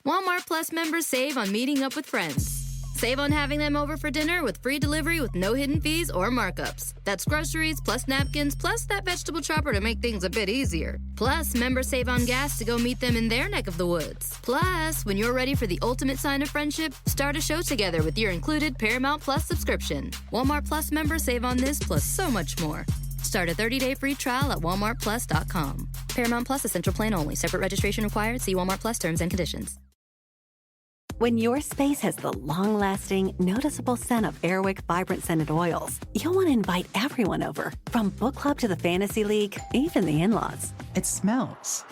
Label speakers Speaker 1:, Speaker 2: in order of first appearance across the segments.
Speaker 1: Walmart Plus members save on meeting up with friends. Save on having them over for dinner with free delivery with no hidden fees or markups. That's groceries, plus napkins, plus that vegetable chopper to make things a bit easier. Plus, members save on gas to go meet them in their neck of the woods. Plus, when you're ready for the ultimate sign of friendship, start a show together with your included Paramount Plus subscription. Walmart Plus members save on this plus so much more. Start a 30-day free trial at walmartplus.com. Paramount Plus Essential Plan only. Separate registration required. See Walmart Plus terms and conditions.
Speaker 2: When your space has the long-lasting, noticeable scent of Airwick Vibrant Scented Oils, you'll want to invite everyone over, from book club to the fantasy league, even the in-laws.
Speaker 3: It smells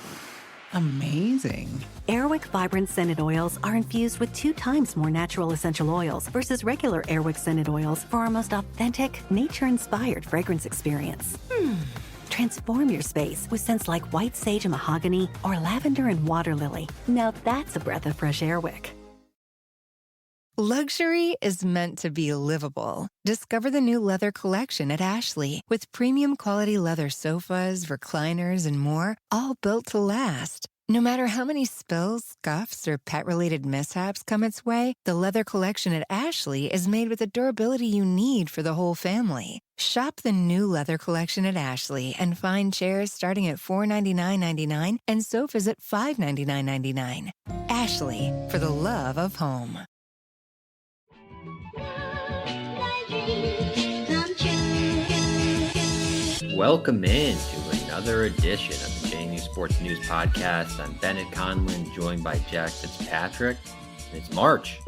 Speaker 3: amazing.
Speaker 2: Airwick Vibrant Scented Oils are infused with 2 times more natural essential oils versus regular Airwick Scented Oils for our most authentic, nature-inspired fragrance experience. Transform your space with scents like white sage and mahogany or lavender and water lily. Now that's a breath of fresh Airwick.
Speaker 4: Luxury is meant to be livable. Discover the new leather collection at Ashley with premium quality leather sofas, recliners, and more, all built to last. No matter how many spills, scuffs, or pet-related mishaps come its way, the leather collection at Ashley is made with the durability you need for the whole family. Shop the new leather collection at Ashley and find chairs starting at $499.99 and sofas at $599.99. Ashley, for the love of home.
Speaker 5: Welcome in to another edition of the JMU Sports News Podcast. I'm Bennett Conlin, joined by Jack Fitzpatrick. It's March.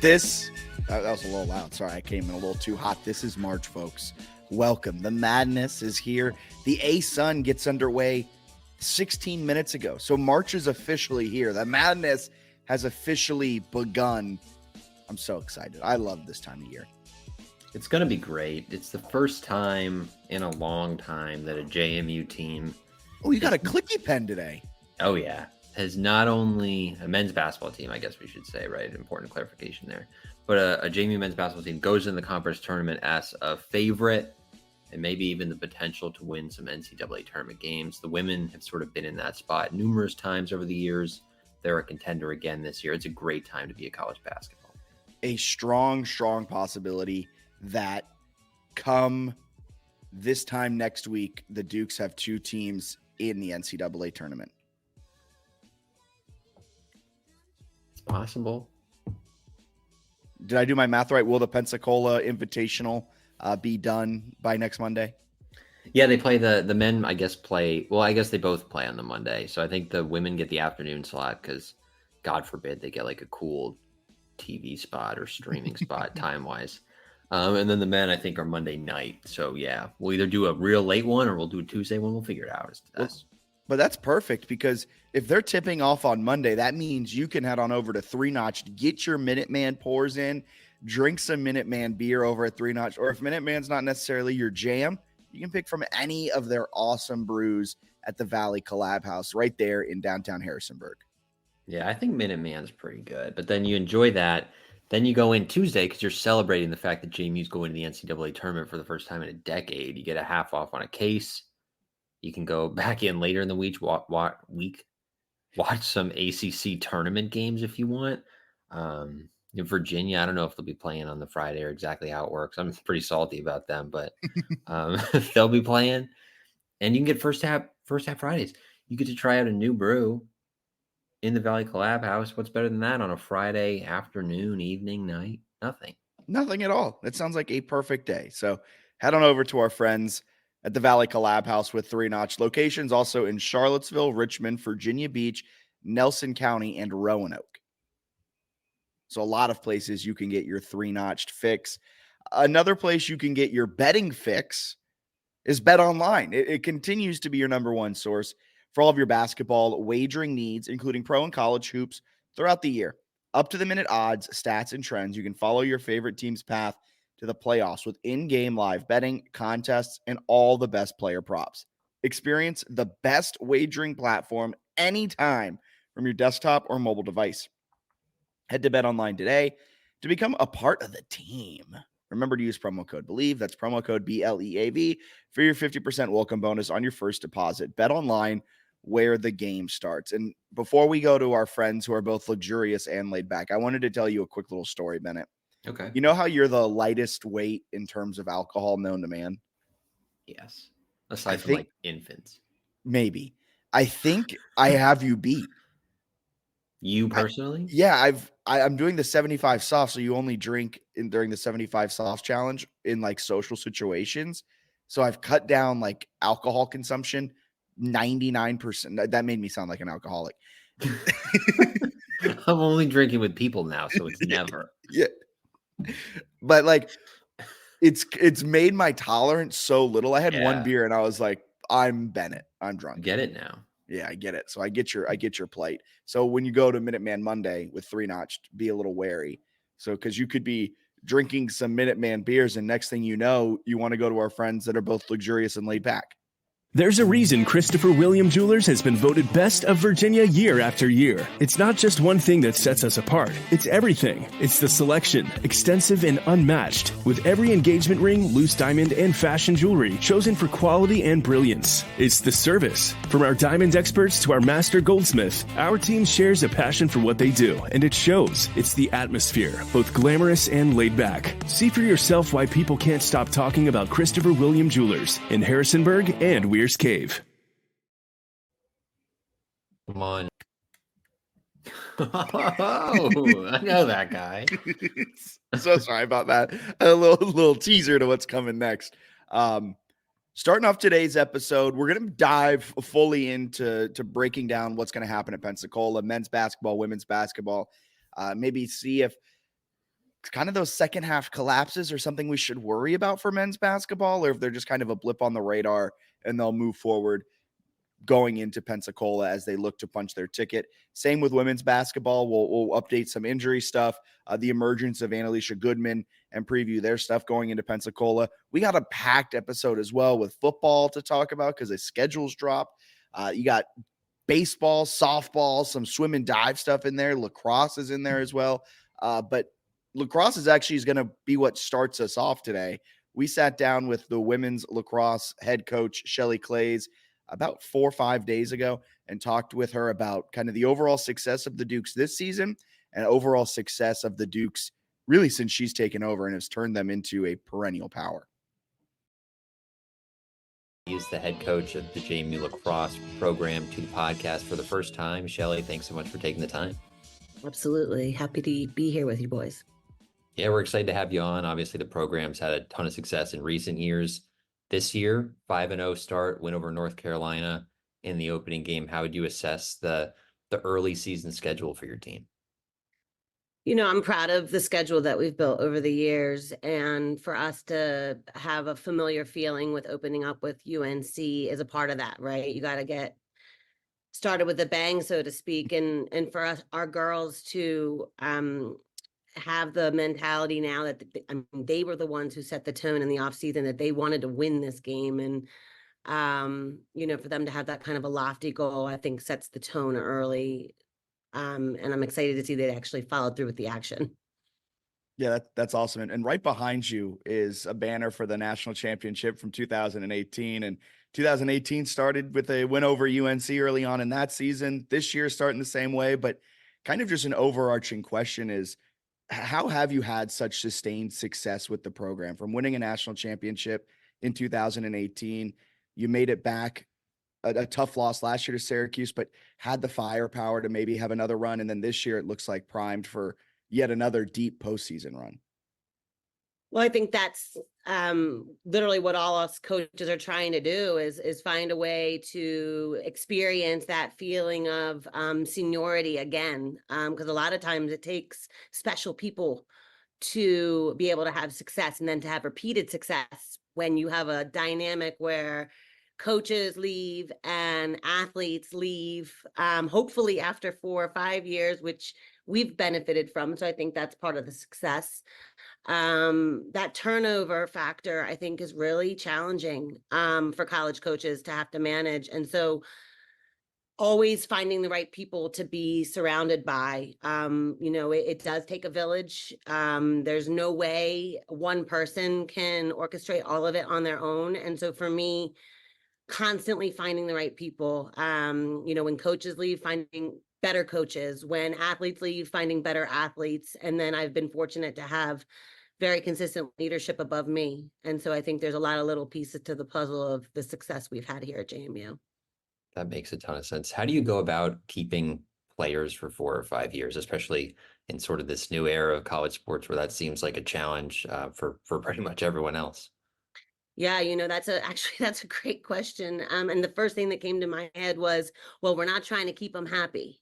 Speaker 6: That was a little loud. Sorry, I came in a little too hot. This is March, folks. Welcome. The madness is here. The A-Sun gets underway 16 minutes ago. So March is officially here. The madness has officially begun. I'm so excited. I love this time of year.
Speaker 5: It's going to be great. It's the first time in a long time that a JMU team...
Speaker 6: Oh, you got a clicky pen today.
Speaker 5: Oh, yeah. Has not only a men's basketball team, I guess we should say, right? Important clarification there. But a JMU men's basketball team goes in the conference tournament as a favorite and maybe even the potential to win some NCAA tournament games. The women have sort of been in that spot numerous times over the years. They're a contender again this year. It's a great time to be a college basketball.
Speaker 6: A strong possibility that come this time next week, the Dukes have 2 teams in the NCAA tournament.
Speaker 5: It's possible.
Speaker 6: Did I do my math right? Will the Pensacola Invitational be done by next Monday?
Speaker 5: Yeah, they play the men, I guess, I guess they both play on the Monday. So I think the women get the afternoon slot because, God forbid, they get like a cool TV spot or streaming spot time-wise. And then the men, I think, are Monday night. So, yeah, we'll either do a real late one or we'll do a Tuesday one. We'll figure it out.
Speaker 6: But that's perfect because if they're tipping off on Monday, that means you can head on over to 3 Notch, get your Minuteman pours in, drink some Minuteman beer over at 3 Notch. Or if Minuteman's not necessarily your jam, you can pick from any of their awesome brews at the Valley Collab House right there in downtown Harrisonburg.
Speaker 5: Yeah, I think Minuteman's pretty good. But then you enjoy that. Then you go in Tuesday because you're celebrating the fact that JMU's going to the NCAA tournament for the first time in a decade. You get a half off on a case. You can go back in later in the week, watch some ACC tournament games if you want. In Virginia, I don't know if they'll be playing on the Friday or exactly how it works. I'm pretty salty about them, but they'll be playing. And you can get first half Fridays. You get to try out a new brew in the Valley Collab House. What's better than that on a Friday afternoon, evening, night? Nothing
Speaker 6: at all. It sounds like a perfect day. So head on over to our friends at the Valley Collab House with 3 Notch. Locations also in Charlottesville, Richmond, Virginia Beach, Nelson County, and Roanoke. So a lot of places you can get your 3 Notched fix. Another place you can get your betting fix is Bet Online. It continues to be your number one source for all of your basketball wagering needs, including pro and college hoops throughout the year. Up to the minute odds, stats, and trends. You can follow your favorite team's path to the playoffs with in-game live betting, contests, and all the best player props. Experience the best wagering platform anytime from your desktop or mobile device. Head to Bet Online today to become a part of the team. Remember to use promo code BELIEVE. That's promo code BLEAV for your 50% welcome bonus on your first deposit. Bet Online, where the game starts. And before we go to our friends who are both luxurious and laid back, I wanted to tell you a quick little story, Bennett.
Speaker 5: Okay.
Speaker 6: You know how you're the lightest weight in terms of alcohol known to man?
Speaker 5: Yes.
Speaker 6: I
Speaker 5: Aside from
Speaker 6: think
Speaker 5: like infants.
Speaker 6: maybe. I think I have you beat.
Speaker 5: You personally?
Speaker 6: I'm doing the 75 soft, so you only drink during the 75 soft challenge in like social situations. So I've cut down like alcohol consumption 99%. That made me sound like an alcoholic.
Speaker 5: I'm only drinking with people now, so it's never.
Speaker 6: Yeah. But like it's made my tolerance so little. I had one
Speaker 5: Yeah.
Speaker 6: beer and I was like, I'm Bennett. I'm drunk.
Speaker 5: Get it now.
Speaker 6: Yeah, I get it. So I get your plight. So when you go to Minuteman Monday with 3 Notch, be a little wary. So because you could be drinking some Minuteman beers, and next thing you know, you want to go to our friends that are both luxurious and laid back.
Speaker 7: There's a reason Christopher William Jewelers has been voted Best of Virginia year after year. It's not just one thing that sets us apart. It's everything. It's the selection, extensive and unmatched, with every engagement ring, loose diamond, and fashion jewelry chosen for quality and brilliance. It's the service. From our diamond experts to our master goldsmith, our team shares a passion for what they do, and it shows. It's the atmosphere, both glamorous and laid back. See for yourself why people can't stop talking about Christopher William Jewelers in Harrisonburg and Weir's Cave.
Speaker 5: Come on. Oh, I know that guy.
Speaker 6: So sorry about that. A little teaser to what's coming next. Starting off today's episode, we're going to dive fully into breaking down what's going to happen at Pensacola, men's basketball, women's basketball. Maybe see if kind of those second half collapses are something we should worry about for men's basketball, or if they're just kind of a blip on the radar and they'll move forward going into Pensacola as they look to punch their ticket. Same with women's basketball. We'll update some injury stuff, the emergence of Annalisa Goodman, and preview their stuff going into Pensacola. We got a packed episode as well with football to talk about because the schedules dropped. You got baseball, softball, some swim and dive stuff in there. Lacrosse is in there as well. But lacrosse is going to be what starts us off today. We sat down with the women's lacrosse head coach, Shelly Clays, about 4 or 5 days ago and talked with her about kind of the overall success of the Dukes this season and overall success of the Dukes really since she's taken over and has turned them into a perennial power.
Speaker 5: He's the head coach of the JMU lacrosse program to the podcast for the first time. Shelly, thanks so much for taking the time.
Speaker 8: Absolutely. Happy to be here with you boys.
Speaker 5: Yeah, we're excited to have you on. Obviously, the program's had a ton of success in recent years. This year, 5-0 start, win over North Carolina in the opening game. How would you assess the early season schedule for your team?
Speaker 8: You know, I'm proud of the schedule that we've built over the years, and for us to have a familiar feeling with opening up with UNC is a part of that, right? You got to get started with a bang, so to speak, and for us, our girls to have the mentality now that they were the ones who set the tone in the offseason that they wanted to win this game. And, for them to have that kind of a lofty goal, I think sets the tone early. And I'm excited to see they actually followed through with the action.
Speaker 6: Yeah, that's awesome. And right behind you is a banner for the national championship from 2018. And 2018 started with a win over UNC early on in that season. This year starting the same way, but kind of just an overarching question is, how have you had such sustained success with the program from winning a national championship in 2018? You made it back, a tough loss last year to Syracuse, but had the firepower to maybe have another run. And then this year it looks like primed for yet another deep postseason run.
Speaker 8: Well, I think that's literally what all us coaches are trying to do is find a way to experience that feeling of seniority again. Because a lot of times it takes special people to be able to have success and then to have repeated success when you have a dynamic where coaches leave and athletes leave, hopefully after 4 or 5 years, which we've benefited from. So I think that's part of the success. That turnover factor, I think, is really challenging for college coaches to have to manage. And so always finding the right people to be surrounded by, it does take a village. There's no way one person can orchestrate all of it on their own. And so for me, constantly finding the right people. When coaches leave, finding better coaches. When athletes leave, finding better athletes. And then I've been fortunate to have very consistent leadership above me. And so I think there's a lot of little pieces to the puzzle of the success we've had here at JMU.
Speaker 5: That makes a ton of sense. How do you go about keeping players for 4 or 5 years, especially in sort of this new era of college sports where that seems like a challenge for pretty much everyone else?
Speaker 8: Yeah, that's a great question. And the first thing that came to my head was, well, we're not trying to keep them happy.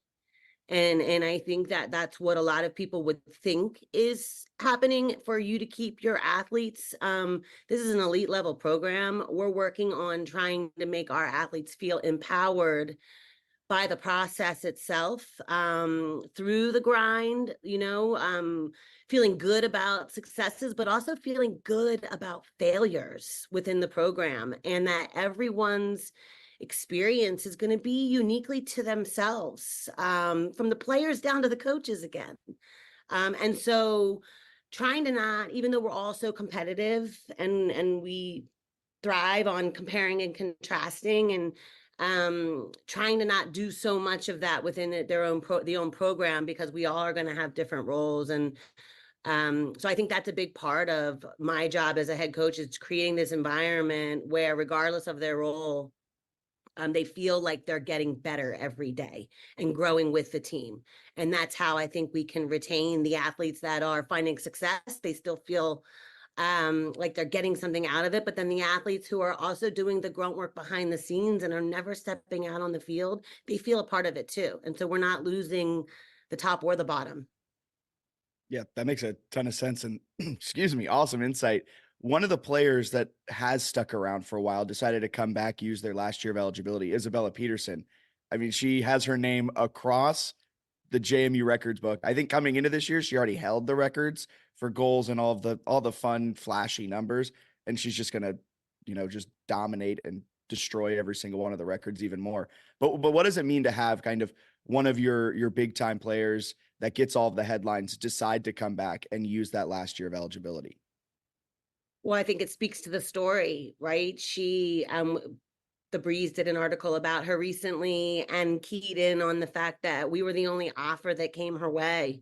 Speaker 8: And I think that that's what a lot of people would think is happening for you to keep your athletes. This is an elite level program. We're working on trying to make our athletes feel empowered by the process itself, through the grind, feeling good about successes, but also feeling good about failures within the program, and that everyone's experience is going to be uniquely to themselves, from the players down to the coaches again. And so trying to not, even though we're all so competitive and we thrive on comparing and contrasting, and trying to not do so much of that within the own program, because we all are going to have different roles. And so I think that's a big part of my job as a head coach, is creating this environment where, regardless of their role, they feel like they're getting better every day and growing with the team. And that's how I think we can retain the athletes that are finding success. They still feel like they're getting something out of it. But then the athletes who are also doing the grunt work behind the scenes and are never stepping out on the field, they feel a part of it too. And so we're not losing the top or the bottom.
Speaker 6: Yeah, that makes a ton of sense. And excuse me, awesome insight. One of the players that has stuck around for a while decided to come back, use their last year of eligibility, Isabella Peterson. I mean, she has her name across the JMU records book. I think coming into this year, she already held the records for goals and all the fun, flashy numbers. And she's just gonna, just dominate and destroy every single one of the records even more. But what does it mean to have kind of one of your big time players that gets all of the headlines decide to come back and use that last year of eligibility?
Speaker 8: Well, I think it speaks to the story, right? The Breeze did an article about her recently and keyed in on the fact that we were the only offer that came her way.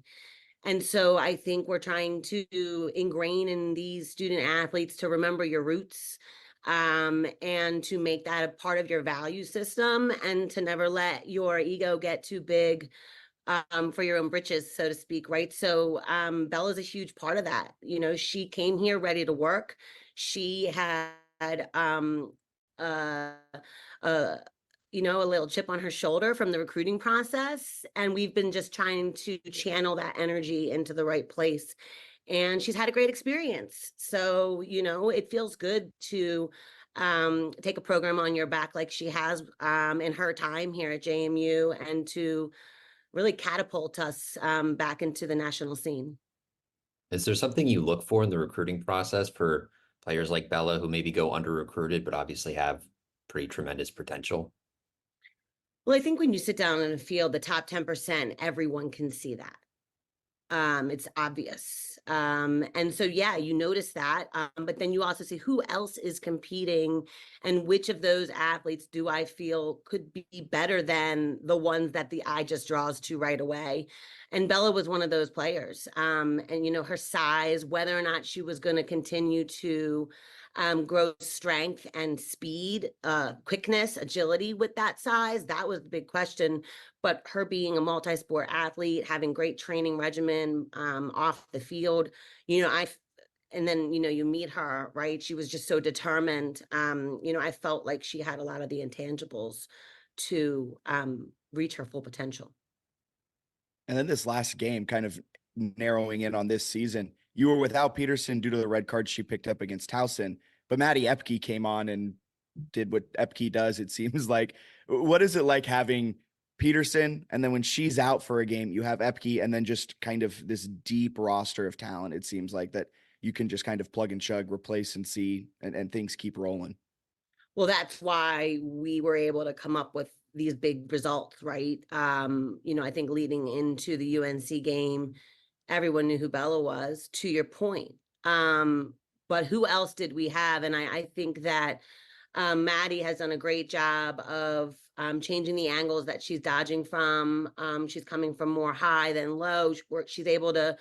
Speaker 8: And so I think we're trying to ingrain in these student athletes to remember your roots, and to make that a part of your value system, and to never let your ego get too big, for your own britches, so to speak, right? So Bella's a huge part of that. She came here ready to work. She had uh, uh, a little chip on her shoulder from the recruiting process. And we've been just trying to channel that energy into the right place. And she's had a great experience. So, it feels good to take a program on your back like she has, in her time here at JMU, and to really catapult us back into the national scene.
Speaker 5: Is there something you look for in the recruiting process for players like Bella who maybe go under recruited, but obviously have pretty tremendous potential?
Speaker 8: Well, I think when you sit down in a field, the top 10%, everyone can see that. It's obvious. And so, yeah, you notice that, but then you also see who else is competing and which of those athletes do I feel could be better than the ones that the eye just draws to right away. And Bella was one of those players. And, her size, whether or not she was going to continue to grow strength and speed, quickness, agility with that size, that was the big question. But her being a multi-sport athlete, having great training regimen off the field, and then, you meet her, right? She was just so determined. I felt like she had a lot of the intangibles to reach her full potential.
Speaker 6: And then this last game, kind of narrowing in on this season, you were without Peterson due to the red card she picked up against Towson, but Maddie Epke came on and did what Epke does. It seems like, what is it like having Peterson, and then when she's out for a game, you have Epke, and then just kind of this deep roster of talent? It seems like that you can just kind of plug and chug, replace and see, and things keep rolling.
Speaker 8: Well, that's why we were able to come up with these big results, right? I think leading into the UNC game, everyone knew who Bella was, to your point. But who else did we have? And I think that Maddie has done a great job of changing the angles that she's dodging from. She's coming from more high than low. She's able to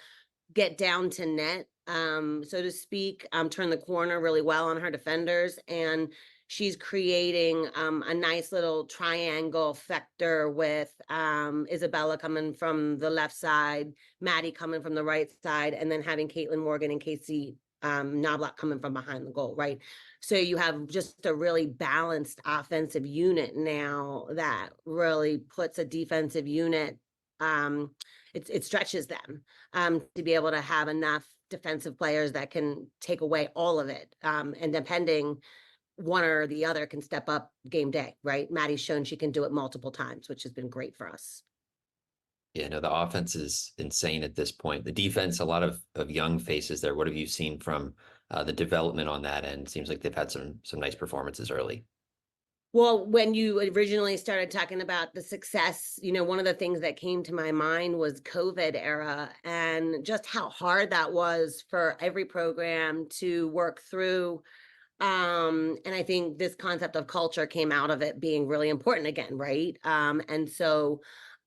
Speaker 8: get down to net, so to speak, turn the corner really well on her defenders. And she's creating a nice little triangle vector with Isabella coming from the left side, Maddie coming from the right side, and then having Caitlin Morgan and Casey Knobloch coming from behind the goal, right? So you have just a really balanced offensive unit now that really puts a defensive unit, it stretches them to be able to have enough defensive players that can take away all of it. And depending, one or the other can step up game day, right? Maddie's shown she can do it multiple times, which has been great for us.
Speaker 5: Yeah, no, the offense is insane at this point. The defense, a lot of young faces there. What have you seen from the development on that end? Seems like they've had some nice performances early.
Speaker 8: Well, when you originally started talking about the success, one of the things that came to my mind was COVID era and just how hard that was for every program to work through. And I think this concept of culture came out of it being really important again, right? And so,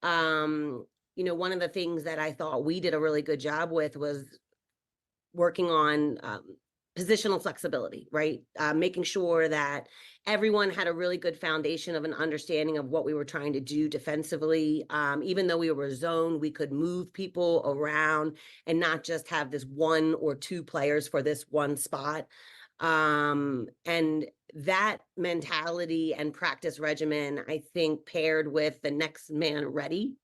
Speaker 8: one of the things that I thought we did a really good job with was working on positional flexibility, right? Making sure that everyone had a really good foundation of an understanding of what we were trying to do defensively. Even though we were zoned, we could move people around and not just have this one or two players for this one spot. And that mentality and practice regimen, I think, paired with the next man ready,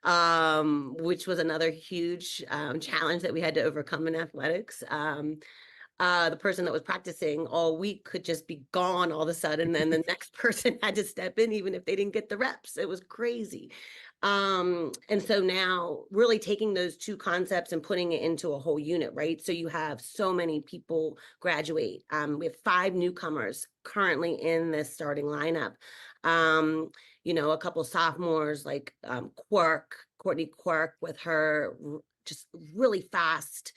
Speaker 8: which was another huge challenge that we had to overcome in athletics. The person that was practicing all week could just be gone all of a sudden, and the next person had to step in even if they didn't get the reps. It was crazy. And so now really taking those two concepts and putting it into a whole unit, right? So you have so many people graduate. We have 5 newcomers currently in this starting lineup. A couple sophomores like Courtney Quirk with her just really fast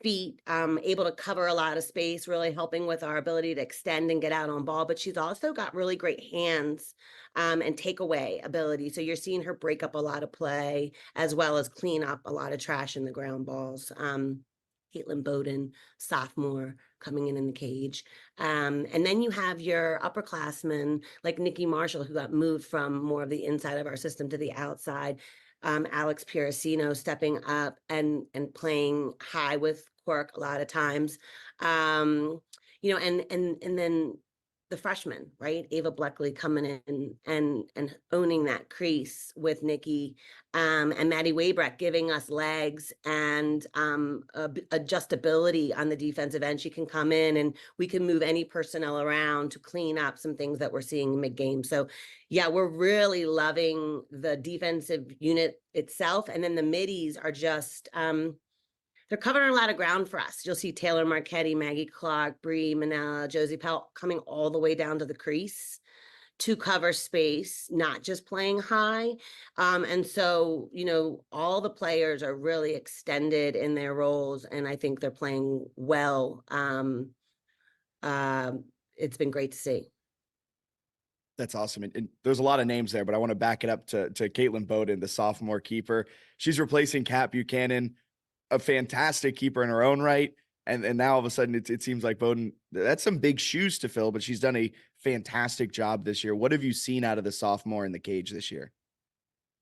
Speaker 8: feet, able to cover a lot of space, really helping with our ability to extend and get out on ball. But she's also got really great hands and takeaway ability. So you're seeing her break up a lot of play as well as clean up a lot of trash in the ground balls. Caitlin Bowden, sophomore, coming in the cage. And then you have your upperclassmen like Nikki Marshall, who got moved from more of the inside of our system to the outside. Alex Piracino stepping up and playing high with Quirk a lot of times. And then the freshmen, right? Ava Bleckley coming in and owning that crease with Nikki, and Maddie Waybrek giving us legs and adjustability on the defensive end. She can come in and we can move any personnel around to clean up some things that we're seeing mid-game. So yeah, we're really loving the defensive unit itself. And then the middies are just, they're covering a lot of ground for us. You'll see Taylor Marchetti, Maggie Clark, Bree Manella, Josie Pell coming all the way down to the crease to cover space, not just playing high. And so, all the players are really extended in their roles, and I think they're playing well. It's been great to see.
Speaker 6: That's awesome. And there's a lot of names there, but I want to back it up to Caitlin Bowden, the sophomore keeper. She's replacing Kat Buchanan, a fantastic keeper in her own right. And now all of a sudden it seems like Bowden, that's some big shoes to fill, but she's done a fantastic job this year. What have you seen out of the sophomore in the cage this year?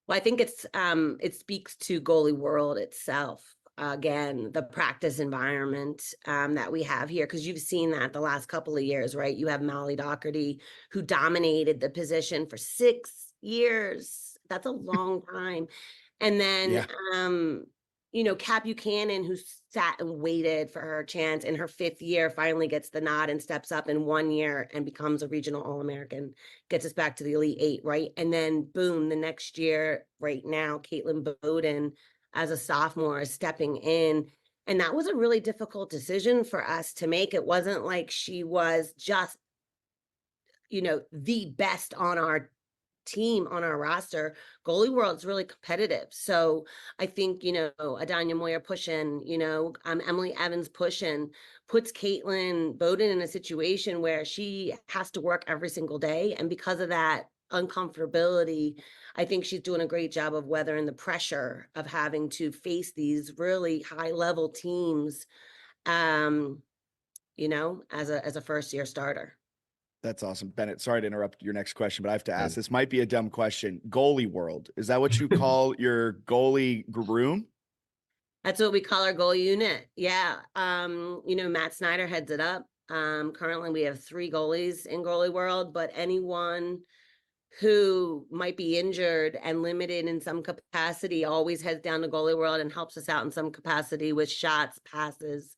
Speaker 8: Well, I think it speaks to goalie world itself. Again, the practice environment that we have here, because you've seen that the last couple of years, right? You have Molly Doherty, who dominated the position for 6 years. That's a long time. And then, Kat Buchanan, who sat and waited for her chance in her 5th year, finally gets the nod and steps up in 1 year and becomes a regional All-American, gets us back to the Elite 8, right? And then boom, the next year, right now, Caitlin Bowden as a sophomore is stepping in. And that was a really difficult decision for us to make. It wasn't like she was just, the best on our team on our roster, goalie world's really competitive. So I think, Adanya Moyer pushing, Emily Evans pushing, puts Caitlin Bowden in a situation where she has to work every single day. And because of that uncomfortability, I think she's doing a great job of weathering the pressure of having to face these really high level teams, as a first year starter.
Speaker 6: That's awesome. Bennett, sorry to interrupt your next question, but I have to ask.
Speaker 5: Yeah.
Speaker 6: This might be a dumb question. Goalie world. Is that what you call your goalie room?
Speaker 8: That's what we call our goal unit. Yeah. Matt Snyder heads it up. Currently we have 3 goalies in goalie world, but anyone who might be injured and limited in some capacity always heads down to goalie world and helps us out in some capacity with shots, passes,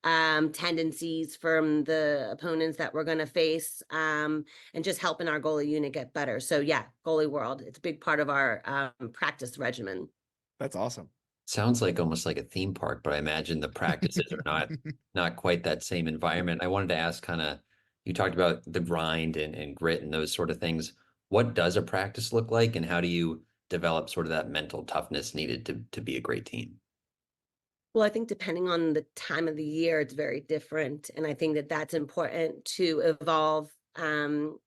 Speaker 8: tendencies from the opponents that we're going to face, and just helping our goalie unit get better. So yeah, goalie world, it's a big part of our practice regimen.
Speaker 6: That's awesome.
Speaker 5: Sounds like almost like a theme park, but I imagine the practices are not quite that same environment. I wanted to ask you talked about the grind and grit and those sort of things. What does a practice look like, and how do you develop sort of that mental toughness needed to be a great team?
Speaker 8: Well, I think depending on the time of the year, it's very different. And I think that that's important to evolve, depending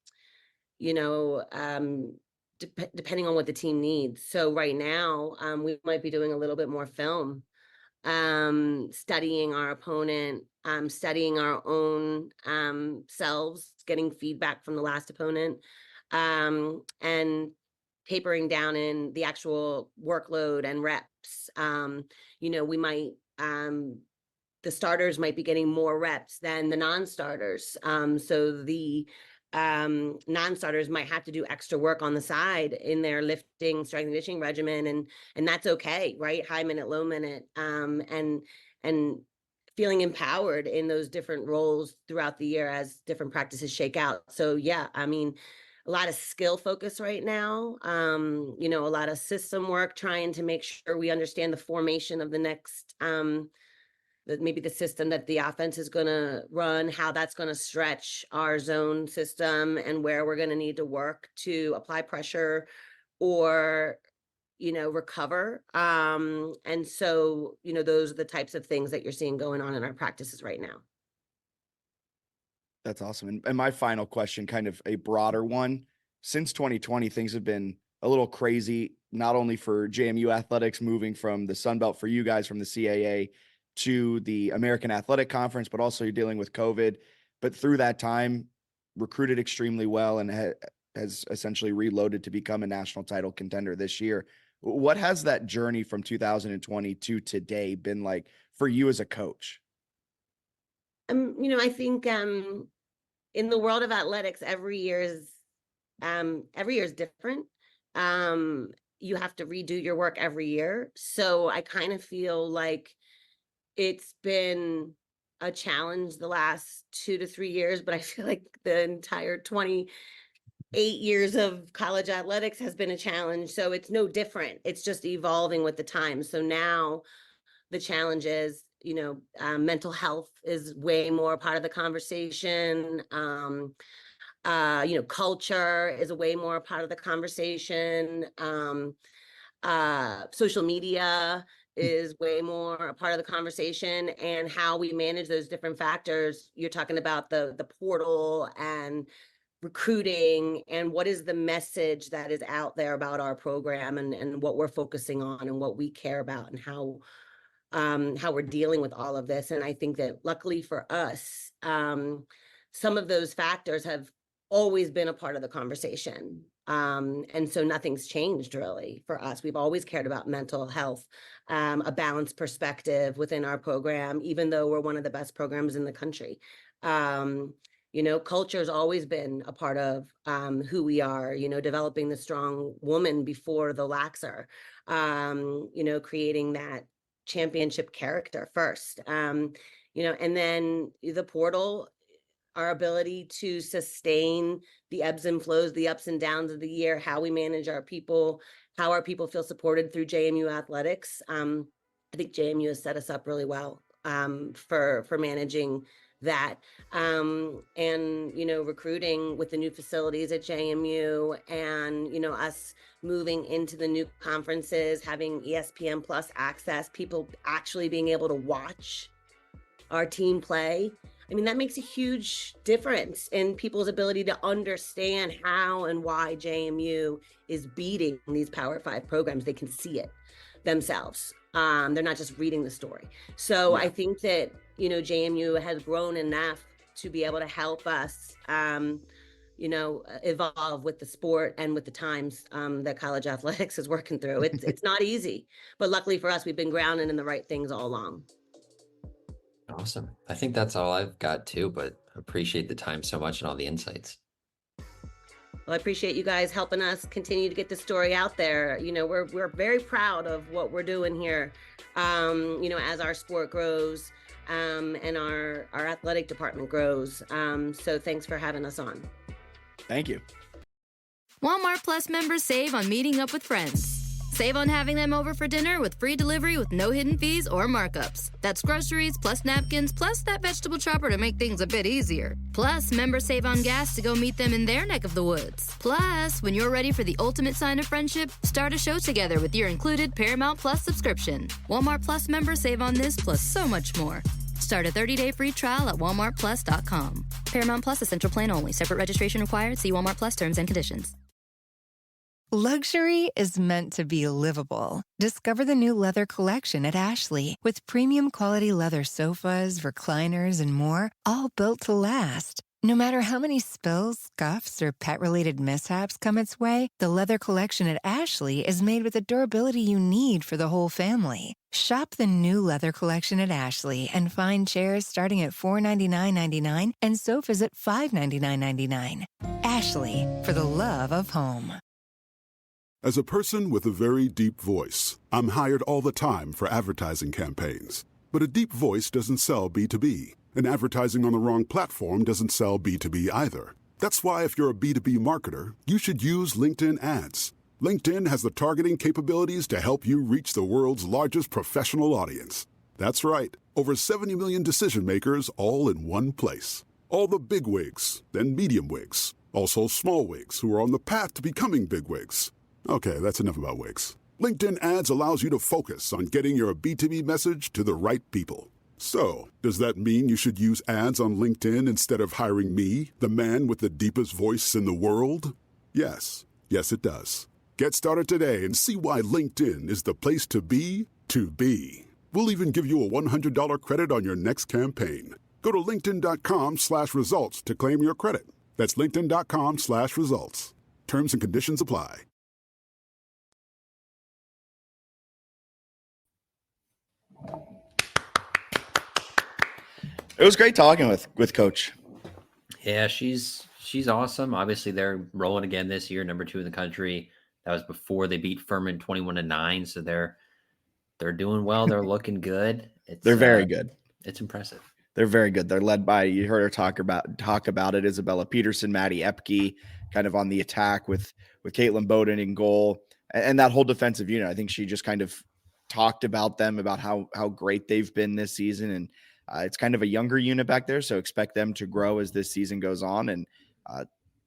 Speaker 8: on what the team needs. So right now, we might be doing a little bit more film, studying our opponent, studying our own selves, getting feedback from the last opponent, and tapering down in the actual workload and reps. We might, the starters might be getting more reps than the non-starters. So the non-starters might have to do extra work on the side in their lifting, strength and conditioning regimen. And that's okay, right? High minute, low minute, and feeling empowered in those different roles throughout the year as different practices shake out. So yeah, a lot of skill focus right now, a lot of system work, trying to make sure we understand the formation of the next, maybe the system that the offense is going to run, how that's going to stretch our zone system, and where we're going to need to work to apply pressure or, recover. And so, those are the types of things that you're seeing going on in our practices right now.
Speaker 6: That's awesome. And my final question, kind of a broader one. Since 2020, things have been a little crazy, not only for JMU athletics moving from the Sun Belt for you guys from the CAA to the American Athletic Conference, but also you're dealing with COVID. But through that time, recruited extremely well and has essentially reloaded to become a national title contender this year. What has that journey from 2020 to today been like for you as a coach?
Speaker 8: I think in the world of athletics, every year is different. You have to redo your work every year. So I kind of feel like it's been a challenge the last 2 to 3 years, but I feel like the entire 28 years of college athletics has been a challenge. So it's no different. It's just evolving with the times. So now the challenge is, mental health is way more part of the conversation. Culture is a way more part of the conversation. Social media is way more a part of the conversation, and how we manage those different factors. You're talking about the portal and recruiting, and what is the message that is out there about our program, and what we're focusing on and what we care about, and how we're dealing with all of this. And I think that luckily for us, some of those factors have always been a part of the conversation. And so nothing's changed really for us. We've always cared about mental health, a balanced perspective within our program, even though we're one of the best programs in the country. Culture has always been a part of who we are, developing the strong woman before the laxer, creating that championship character first, and then the portal, our ability to sustain the ebbs and flows, the ups and downs of the year, how we manage our people, how our people feel supported through JMU athletics. I think JMU has set us up really well for managing that. And, recruiting with the new facilities at JMU and, us moving into the new conferences, having ESPN Plus access, people actually being able to watch our team play. I mean, that makes a huge difference in people's ability to understand how and why JMU is beating these Power 5 programs. They can see it themselves. They're not just reading the story. So I think that, JMU has grown enough to be able to help us, evolve with the sport and with the times that college athletics is working through. It's not easy, but luckily for us, we've been grounded in the right things all along.
Speaker 5: Awesome. I think that's all I've got too, but appreciate the time so much and all the insights.
Speaker 8: Well, I appreciate you guys helping us continue to get the story out there. We're very proud of what we're doing here, as our sport grows and our athletic department grows. So thanks for having us on.
Speaker 6: Thank you.
Speaker 1: Walmart Plus members save on meeting up with friends. Save on having them over for dinner with free delivery with no hidden fees or markups. That's groceries plus napkins plus that vegetable chopper to make things a bit easier. Plus, members save on gas to go meet them in their neck of the woods. Plus, when you're ready for the ultimate sign of friendship, start a show together with your included Paramount Plus subscription. Walmart Plus members save on this plus so much more. Start a 30-day free trial at walmartplus.com. Paramount Plus Essential Plan only. Separate registration required. See Walmart Plus terms and conditions.
Speaker 4: Luxury is meant to be livable. Discover the new leather collection at Ashley with premium quality leather sofas, recliners, and more, all built to last. No matter how many spills, scuffs, or pet-related mishaps come its way, the leather collection at Ashley is made with the durability you need for the whole family. Shop the new leather collection at Ashley and find chairs starting at $499.99 and sofas at $599.99. Ashley, for the love of home.
Speaker 9: As a person with a very deep voice, I'm hired all the time for advertising campaigns. But a deep voice doesn't sell B2B, and advertising on the wrong platform doesn't sell B2B either. That's why if you're a B2B marketer, you should use LinkedIn ads. LinkedIn has the targeting capabilities to help you reach the world's largest professional audience. That's right, over 70 million decision makers all in one place. All the big wigs, then medium wigs, also small wigs who are on the path to becoming big wigs. Okay, that's enough about wigs. LinkedIn ads allows you to focus on getting your B2B message to the right people. So, does that mean you should use ads on LinkedIn instead of hiring me, the man with the deepest voice in the world? Yes. Yes, it does. Get started today and see why LinkedIn is the place to be to be. We'll even give you a $100 credit on your next campaign. Go to linkedin.com/results to claim your credit. That's linkedin.com/results. Terms and conditions apply.
Speaker 6: It was great talking with Coach.
Speaker 5: Yeah, she's awesome. Obviously, they're rolling again this year, number 2 in the country. That was before they beat Furman 21-9. So they're doing well. They're looking good.
Speaker 6: They're very good.
Speaker 5: It's impressive.
Speaker 6: They're very good. They're led by, you heard her talk about it, Isabella Peterson, Maddie Epke, kind of on the attack with Caitlin Bowden in goal, and that whole defensive unit. I think she just kind of talked about them, about how great they've been this season, and it's kind of a younger unit back there, so expect them to grow as this season goes on. And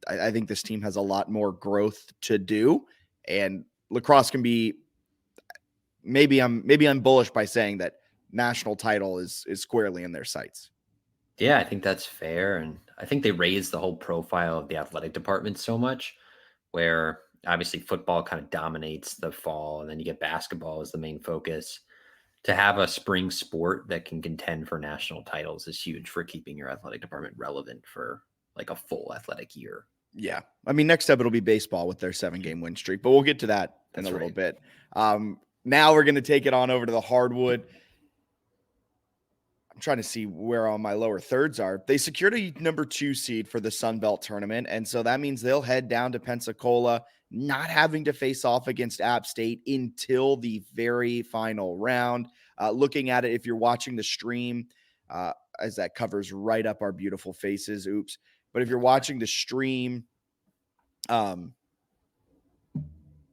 Speaker 6: I think this team has a lot more growth to do, and lacrosse can be. Maybe I'm bullish by saying that national title is squarely in their sights.
Speaker 5: Yeah, I think that's fair. And I think they raised the whole profile of the athletic department so much, where obviously football kind of dominates the fall, and then you get basketball as the main focus. To have a spring sport that can contend for national titles is huge for keeping your athletic department relevant for like a full athletic year.
Speaker 6: Yeah. I mean, next up, it'll be baseball with their 7-game win streak, but we'll get to that in a little bit. Now we're going to take it on over to the hardwood. I'm trying to see where all my lower thirds are. They secured a number 2 seed for the Sun Belt tournament. And so that means they'll head down to Pensacola, not having to face off against App State until the very final round. Looking at it, if you're watching the stream, as that covers right up our beautiful faces. Oops. But if you're watching the stream, I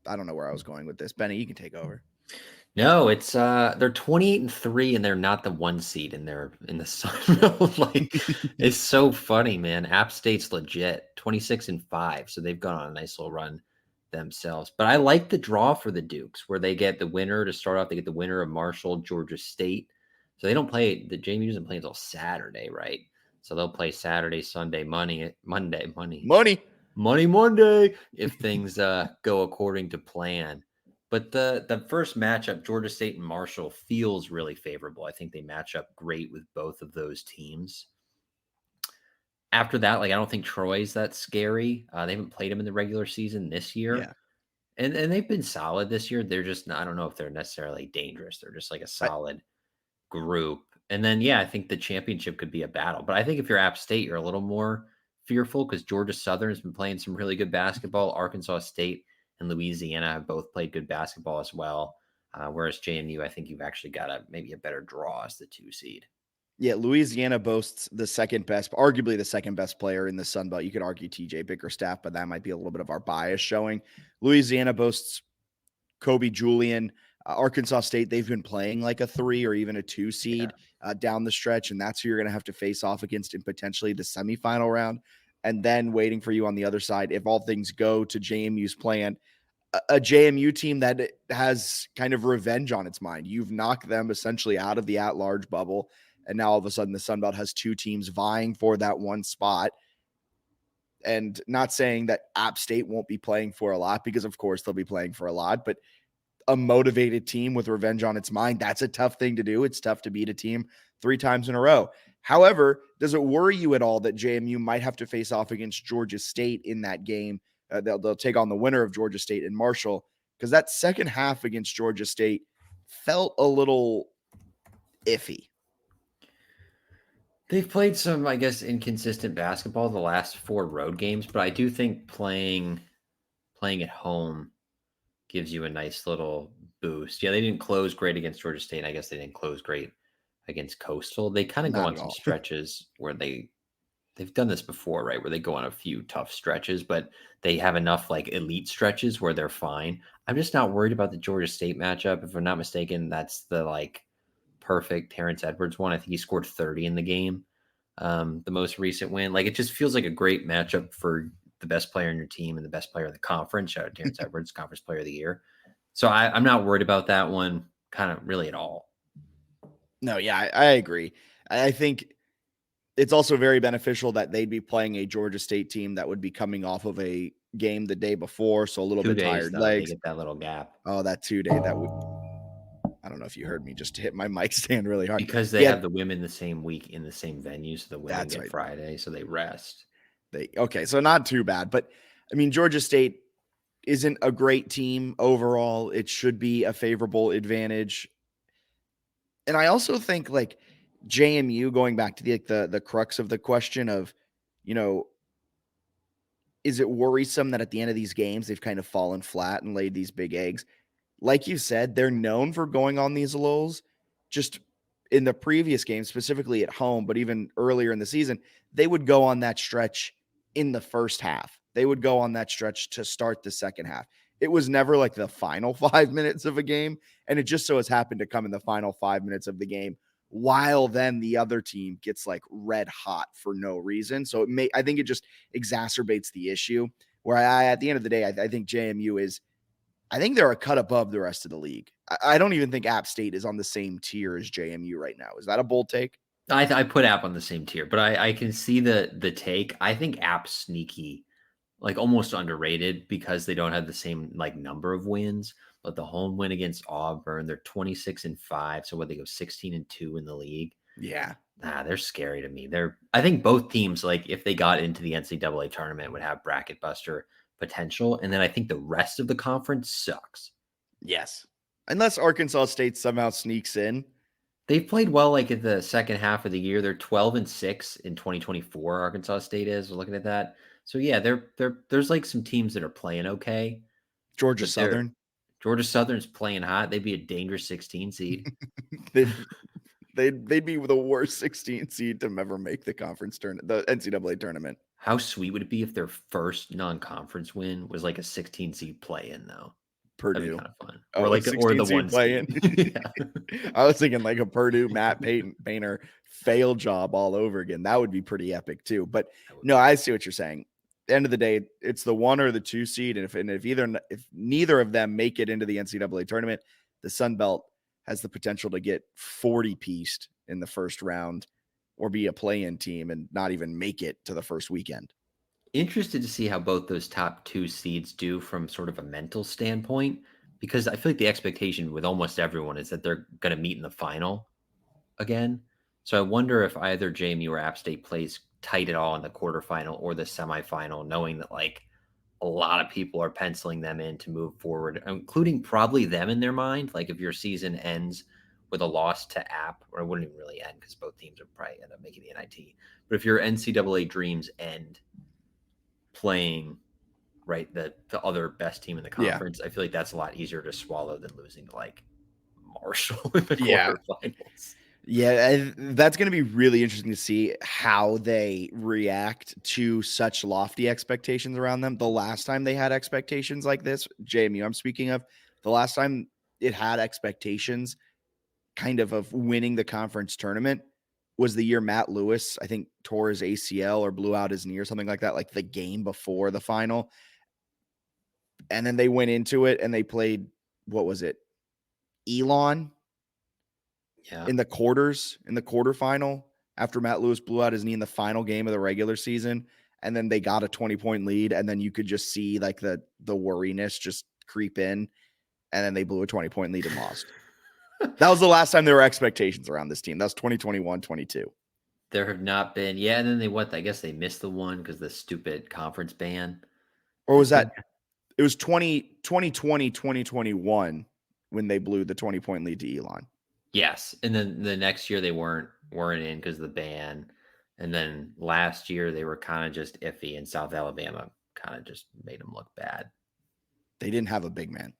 Speaker 6: don't know where I was going with this. Benny, you can take over.
Speaker 5: No, it's they're 28-3 and they're not the 1 seed in the Sun Belt. Like it's so funny, man. App State's legit 26-5, so they've gone on a nice little run themselves. But I like the draw for the Dukes where they get the winner to start off. They get the winner of Marshall, Georgia State. So they don't play the JMU doesn't play until Saturday, right? So they'll play Saturday, Sunday, Monday, Money Monday if things go according to plan. But the first matchup, Georgia State and Marshall, feels really favorable. I think they match up great with both of those teams. After that, like I don't think Troy's that scary. They haven't played them in the regular season this year.
Speaker 6: Yeah.
Speaker 5: And they've been solid this year. They're just I don't know if they're necessarily dangerous. They're just like a solid group. And then I think the championship could be a battle. But I think if you're App State, you're a little more fearful because Georgia Southern has been playing some really good basketball. Arkansas State and Louisiana have both played good basketball as well. Whereas JMU, I think you've actually got maybe a better draw as the 2 seed.
Speaker 6: Yeah, Louisiana boasts arguably the second best player in the Sun Belt. You could argue TJ Bickerstaff, but that might be a little bit of our bias showing. Louisiana boasts Kobe Julian. Arkansas State, they've been playing like a 3 or even a 2 seed down the stretch, and that's who you're going to have to face off against in potentially the semifinal round. And then waiting for you on the other side, if all things go to JMU's plan, a JMU team that has kind of revenge on its mind. You've knocked them essentially out of the at-large bubble, and now all of a sudden the Sun Belt has 2 teams vying for that one spot. And not saying that App State won't be playing for a lot, because of course they'll be playing for a lot, but a motivated team with revenge on its mind, that's a tough thing to do. It's tough to beat a team 3 times in a row. However, does it worry you at all that JMU might have to face off against Georgia State in that game? They'll take on the winner of Georgia State and Marshall, because that second half against Georgia State felt a little iffy.
Speaker 5: They've played some, I guess, inconsistent basketball the last 4 road games, but I do think playing at home gives you a nice little boost. Yeah, they didn't close great against Georgia State. I guess they didn't close great against Coastal. They kind of go on some stretches where they've done this before, right? Where they go on a few tough stretches, but they have enough like elite stretches where they're fine. I'm just not worried about the Georgia State matchup. If I'm not mistaken, that's the like perfect Terrence Edwards one. I think he scored 30 in the game. The most recent win. Like it just feels like a great matchup for the best player in your team and the best player in the conference. Shout out Terrence Edwards, Conference Player of the Year. So I'm not worried about that one kind of really at all.
Speaker 6: No, yeah, I agree. I think it's also very beneficial that they'd be playing a Georgia State team that would be coming off of a game the day before, so a little
Speaker 5: 2
Speaker 6: bit
Speaker 5: days,
Speaker 6: tired
Speaker 5: though,
Speaker 6: legs.
Speaker 5: They get that little gap.
Speaker 6: Oh, that 2 day that would. I don't know if you heard me just hit my mic stand really hard.
Speaker 5: Because they have the women the same week in the same venue, so the women get Friday, so they rest.
Speaker 6: Okay, so not too bad. But, I mean, Georgia State isn't a great team overall. It should be a favorable advantage. And I also think, like, JMU, going back to the crux of the question of, is it worrisome that at the end of these games they've kind of fallen flat and laid these big eggs? Like you said, they're known for going on these lulls. Just in the previous game, specifically at home, but even earlier in the season, they would go on that stretch in the first half. They would go on that stretch to start the second half. It was never like the final 5 minutes of a game, and it just so has happened to come in the final 5 minutes of the game, while then the other team gets like red hot for no reason. So I think it just exacerbates the issue, where at the end of the day, I think JMU I think they're a cut above the rest of the league. I don't even think App State is on the same tier as JMU right now. Is that a bold take?
Speaker 5: I put App on the same tier, but I can see the take. I think App's sneaky, like almost underrated because they don't have the same like number of wins. But the home win against Auburn, they're 26-5. So they go 16-2 in the league.
Speaker 6: Yeah.
Speaker 5: They're scary to me. I think both teams, like if they got into the NCAA tournament, would have bracket buster potential. And then I think the rest of the conference sucks.
Speaker 6: Yes. Unless Arkansas State somehow sneaks in.
Speaker 5: They've played well like in the second half of the year. They're 12-6 in 2024. Arkansas State is. We're looking at that. So yeah, there's like some teams that are playing okay.
Speaker 6: Georgia
Speaker 5: Southern's playing hot. They'd be a dangerous 16 seed.
Speaker 6: They'd be the worst 16 seed to ever make the the NCAA tournament.
Speaker 5: How sweet would it be if their first non-conference win was like a 16 seed play-in, though?
Speaker 6: Purdue.
Speaker 5: That'd be kind of fun.
Speaker 6: Oh,
Speaker 5: Or like or the
Speaker 6: 16
Speaker 5: one
Speaker 6: play-in.
Speaker 5: yeah.
Speaker 6: I was thinking like a Purdue Matt Painter fail job all over again. That would be pretty epic too. But no, I see what you're saying. At the end of the day, it's the 1 or the 2 seed, and if neither of them make it into the NCAA tournament, the Sun Belt has the potential to get 40-pieced in the first round, or be a play-in team and not even make it to the first weekend.
Speaker 5: Interested to see how both those top 2 seeds do from sort of a mental standpoint, because I feel like the expectation with almost everyone is that they're going to meet in the final again. So I wonder if either JMU or App State plays tight at all in the quarterfinal or the semifinal, knowing that like a lot of people are penciling them in to move forward, including probably them in their mind. Like if your season ends with a loss to App, or it wouldn't even really end because both teams would probably end up making the NIT. But if your NCAA dreams end playing right the other best team in the conference, I feel like that's a lot easier to swallow than losing to like Marshall in the quarterfinals.
Speaker 6: Yeah, that's going to be really interesting to see how they react to such lofty expectations around them. The last time they had expectations like this, JMU, I'm speaking of, the last time it had expectations kind of winning the conference tournament was the year Matt Lewis, I think, tore his ACL or blew out his knee or something like that, like the game before the final. And then they went into it and they played, what was it? Elon.
Speaker 5: Yeah.
Speaker 6: In the quarterfinal, after Matt Lewis blew out his knee in the final game of the regular season, and then they got a 20-point lead, and then you could just see like the worriness just creep in, and then they blew a 20-point lead and lost. That was the last time there were expectations around this team. That was 2021-22.
Speaker 5: There have not been, and then I guess they missed the one because the stupid conference ban.
Speaker 6: Or was that, it was 2020, 2021 when they blew the 20-point lead to Elon.
Speaker 5: Yes, and then the next year they weren't in because of the ban, and then last year they were kind of just iffy, and South Alabama kind of just made them look bad.
Speaker 6: They didn't have a big man,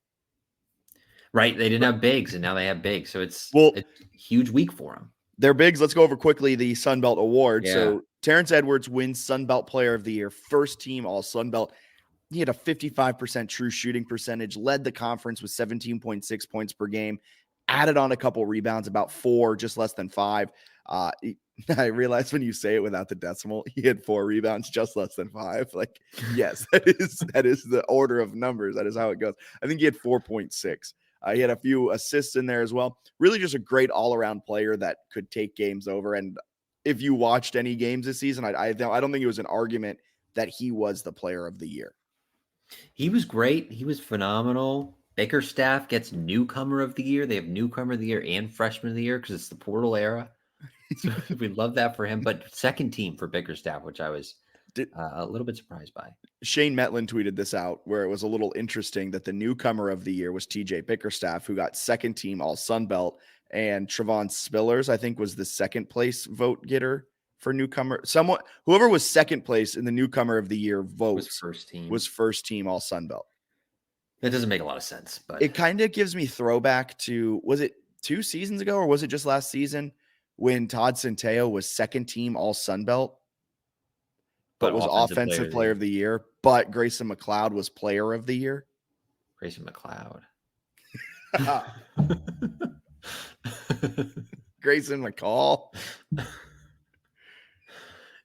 Speaker 5: right? They didn't have bigs, and now they have bigs, so it's a huge week for them.
Speaker 6: Their bigs. Let's go over quickly the Sun Belt Award.
Speaker 5: Yeah.
Speaker 6: So Terrence Edwards wins Sun Belt Player of the Year, first team All Sun Belt. He had a 55% true shooting percentage, led the conference with 17.6 points per game. Added on a couple rebounds, about 4, just less than 5. I realized when you say it without the decimal, he had 4 rebounds, just less than 5. Like, yes, that is the order of numbers. That is how it goes. I think he had 4.6. He had a few assists in there as well. Really just a great all-around player that could take games over. And if you watched any games this season, I don't think it was an argument that he was the player of the year.
Speaker 5: He was great. He was phenomenal. Bickerstaff gets newcomer of the year. They have newcomer of the year and freshman of the year because it's the portal era. So we love that for him. But second team for Bickerstaff, which I was a little bit surprised by.
Speaker 6: Shane Metlin tweeted this out where it was a little interesting that the newcomer of the year was TJ Bickerstaff, who got second team All Sun Belt, and Trevon Spillers, I think, was the second place vote getter for newcomer. Whoever was second place in the newcomer of the year votes was first team All Sun Belt.
Speaker 5: That doesn't make a lot of sense, but
Speaker 6: it kind of gives me throwback to, was it 2 seasons ago or was it just last season when Todd Centeio was second team All Sun Belt, but was offensive player of the year, but Grayson McLeod was player of the year?
Speaker 5: Grayson McLeod.
Speaker 6: Grayson McCall.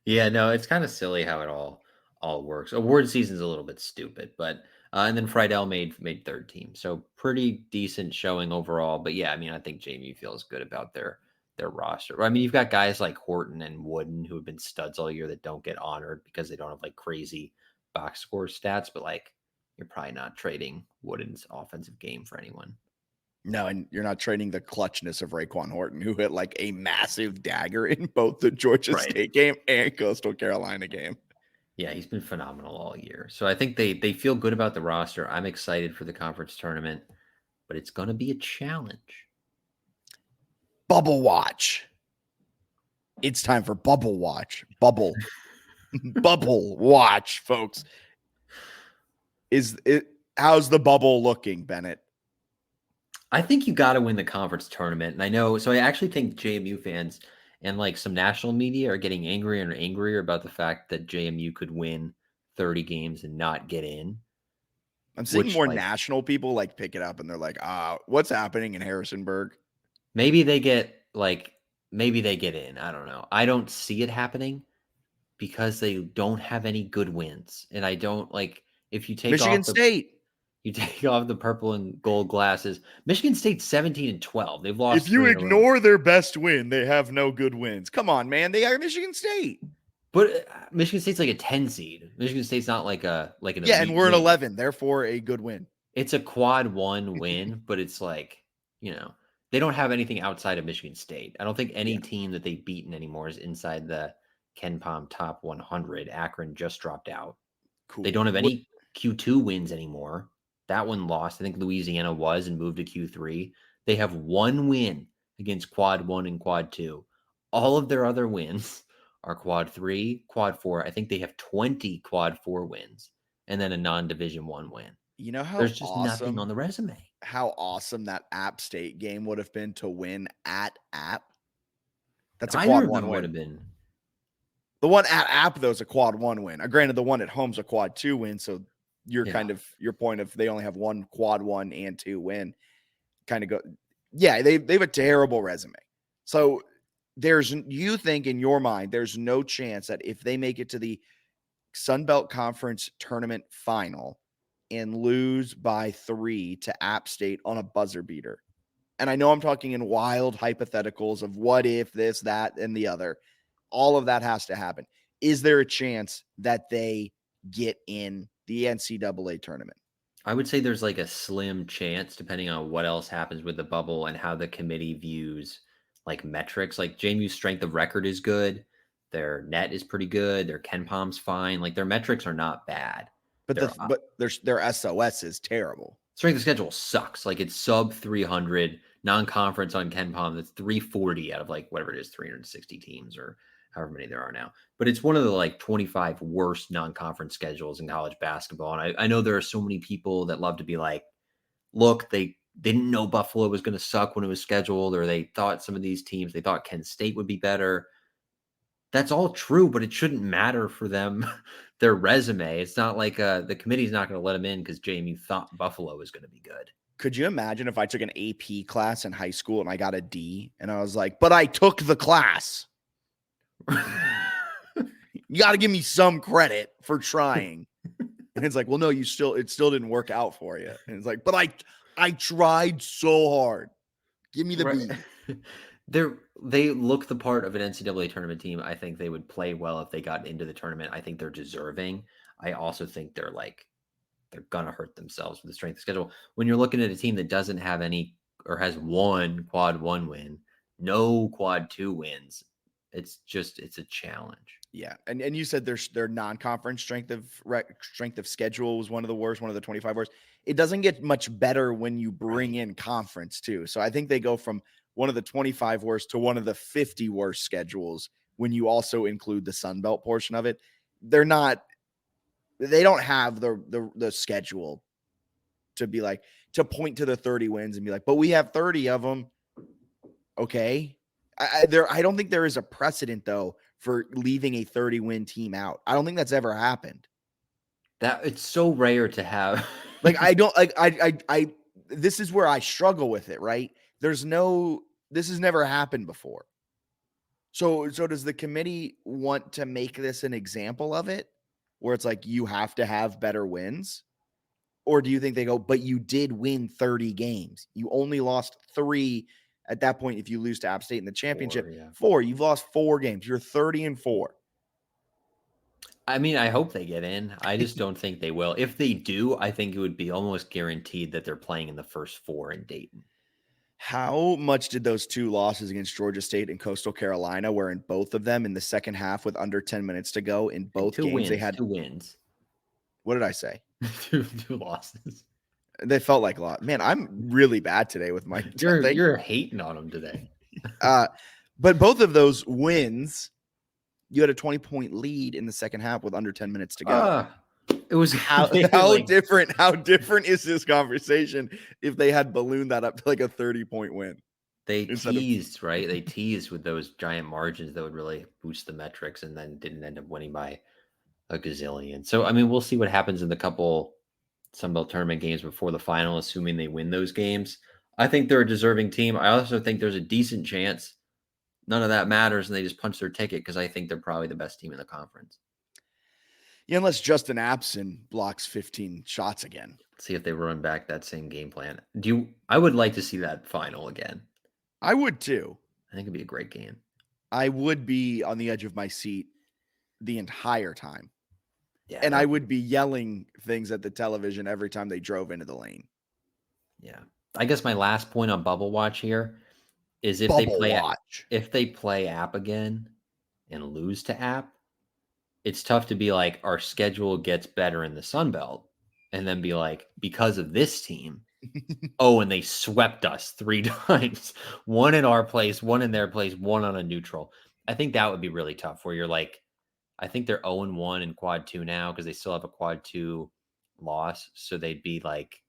Speaker 5: Yeah, no, it's kind of silly how it all works. Award season's a little bit stupid, but and then Friedel made third team, so pretty decent showing overall. But yeah, I mean, I think JMU feels good about their roster. I mean, you've got guys like Horton and Wooden who have been studs all year that don't get honored because they don't have like crazy box score stats, but like you're probably not trading Wooden's offensive game for anyone.
Speaker 6: No, and you're not trading the clutchness of Raekwon Horton, who hit like a massive dagger in both the Georgia State game and Coastal Carolina game.
Speaker 5: Yeah, he's been phenomenal all year. So I think they feel good about the roster. I'm excited for the conference tournament, but it's going to be a challenge.
Speaker 6: Bubble watch. It's time for bubble watch. Bubble watch, folks. How's the bubble looking, Bennett?
Speaker 5: I think you got to win the conference tournament. And I know, so I actually think JMU fans and like some national media are getting angrier and angrier about the fact that JMU could win 30 games and not get in.
Speaker 6: I'm seeing
Speaker 5: which,
Speaker 6: more
Speaker 5: like,
Speaker 6: national people like pick it up and they're like, what's happening in Harrisonburg?
Speaker 5: maybe they get in. I don't know. I don't see it happening because they don't have any good wins. And I don't like if you take
Speaker 6: Michigan
Speaker 5: off
Speaker 6: State.
Speaker 5: the purple and gold glasses. Michigan State's 17-12. They've lost
Speaker 6: If you
Speaker 5: 3 in a row.
Speaker 6: ignore their best win, they have no good wins. Come on, man. They are Michigan State.
Speaker 5: But Michigan State's like a 10 seed. Michigan State's not like an
Speaker 6: Yeah, and
Speaker 5: elite
Speaker 6: we're an
Speaker 5: win.
Speaker 6: 11, therefore a good win.
Speaker 5: It's a quad 1 win, but it's like, they don't have anything outside of Michigan State. I don't think any team that they've beaten anymore is inside the KenPom top 100. Akron just dropped out.
Speaker 6: Cool.
Speaker 5: They don't have any Q2 wins anymore. That one lost. I think Louisiana was and moved to Q3. They have 1 win against quad 1 and quad 2. All of their other wins are quad 3, quad 4. I think they have 20 quad 4 wins and then a non-division 1 win.
Speaker 6: You know how
Speaker 5: there's just nothing on the resume.
Speaker 6: How awesome that App State game would have been to win at App. That's a quad 1 win.
Speaker 5: Would have been.
Speaker 6: The one at App though is a quad 1 win. Granted, the one at home's a quad 2 win. So you're kind of your point of they only have 1 quad 1 and 2 win. Kind of go. Yeah, they have a terrible resume. So you think in your mind there's no chance that if they make it to the Sun Belt Conference tournament final and lose by 3 to App State on a buzzer beater. And I know I'm talking in wild hypotheticals of what if this, that, and the other. All of that has to happen. Is there a chance that they get in the NCAA tournament?
Speaker 5: I would say there's like a slim chance, depending on what else happens with the bubble and how the committee views like metrics. Like JMU's strength of record is good. Their net is pretty good. Their KenPom's fine. Like their metrics are not bad.
Speaker 6: But their SOS is terrible.
Speaker 5: Strength of schedule sucks. Like it's sub 300 non-conference on KenPom. That's 340 out of like whatever it is, 360 teams or however many there are now. But it's one of the like 25 worst non-conference schedules in college basketball. And I know there are so many people that love to be like, look, they didn't know Buffalo was going to suck when it was scheduled, or they thought some of these teams, they thought Kent State would be better. That's all true, but it shouldn't matter for them, their resume. It's not like the committee's not going to let them in because JMU thought Buffalo was going to be good.
Speaker 6: Could you imagine if I took an AP class in high school and I got a D and I was like, but I took the class. You got to give me some credit for trying. And it's like, well, no, it still didn't work out for you. And it's like, but I tried so hard. Give me the B.
Speaker 5: They look the part of an NCAA tournament team. I think they would play well if they got into the tournament. I think they're deserving. I also think they're going to hurt themselves with the strength of schedule. When you're looking at a team that doesn't have any or has 1 quad 1 win, no quad 2 wins, it's a challenge.
Speaker 6: Yeah. And you said their non-conference strength of schedule was one of the worst, one of the 25 worst. It doesn't get much better when you bring in conference too. So I think they go from one of the 25 worst to one of the 50 worst schedules when you also include the Sun Belt portion of it. They don't have the schedule to be like, to point to the 30 wins and be like, but we have 30 of them. Okay. I don't think there is a precedent though for leaving a 30-win team out. I don't think that's ever happened.
Speaker 5: That it's so rare to have.
Speaker 6: Like, this is where I struggle with it, right? This has never happened before. So does the committee want to make this an example of it where it's like, you have to have better wins? Or do you think they go, but you did win 30 games. You only lost 3 at that point. If you lose to App State in the championship, 4, you've lost 4 games. You're 30-4.
Speaker 5: I mean, I hope they get in. I just don't think they will. If they do, I think it would be almost guaranteed that they're playing in the first 4 in Dayton.
Speaker 6: How much did those 2 losses against Georgia State and Coastal Carolina, where in both of them in the second half with under 10 minutes to go in both games, they had
Speaker 5: 2 wins.
Speaker 6: What did I say?
Speaker 5: 2 losses.
Speaker 6: They felt like a lot. Man, I'm really bad today with my.
Speaker 5: You're hating on them today.
Speaker 6: But both of those wins, you had a 20-point lead in the second half with under 10 minutes to go.
Speaker 5: It was
Speaker 6: how different. How different is this conversation if they had ballooned that up to like a 30-point win?
Speaker 5: They teased, right? They teased with those giant margins that would really boost the metrics, and then didn't end up winning by a gazillion. So I mean, we'll see what happens in the couple Sun Belt tournament games before the final, assuming they win those games. I think they're a deserving team. I also think there's a decent chance none of that matters and they just punch their ticket because I think they're probably the best team in the conference.
Speaker 6: Yeah, unless Justin Apson blocks 15 shots again.
Speaker 5: See if they run back that same game plan. I would like to see that final again.
Speaker 6: I would too.
Speaker 5: I think it'd be a great game.
Speaker 6: I would be on the edge of my seat the entire time.
Speaker 5: Yeah.
Speaker 6: And I would be yelling things at the television every time they drove into the lane.
Speaker 5: Yeah. I guess my last point on Bubble Watch here is if they play App again and lose to App, it's tough to be like, our schedule gets better in the Sun Belt, and then be like, because of this team, and they swept us 3 times, one in our place, one in their place, one on a neutral. I think that would be really tough where you're like, I think they're 0-1 in quad 2 now because they still have a quad 2 loss. So they'd be like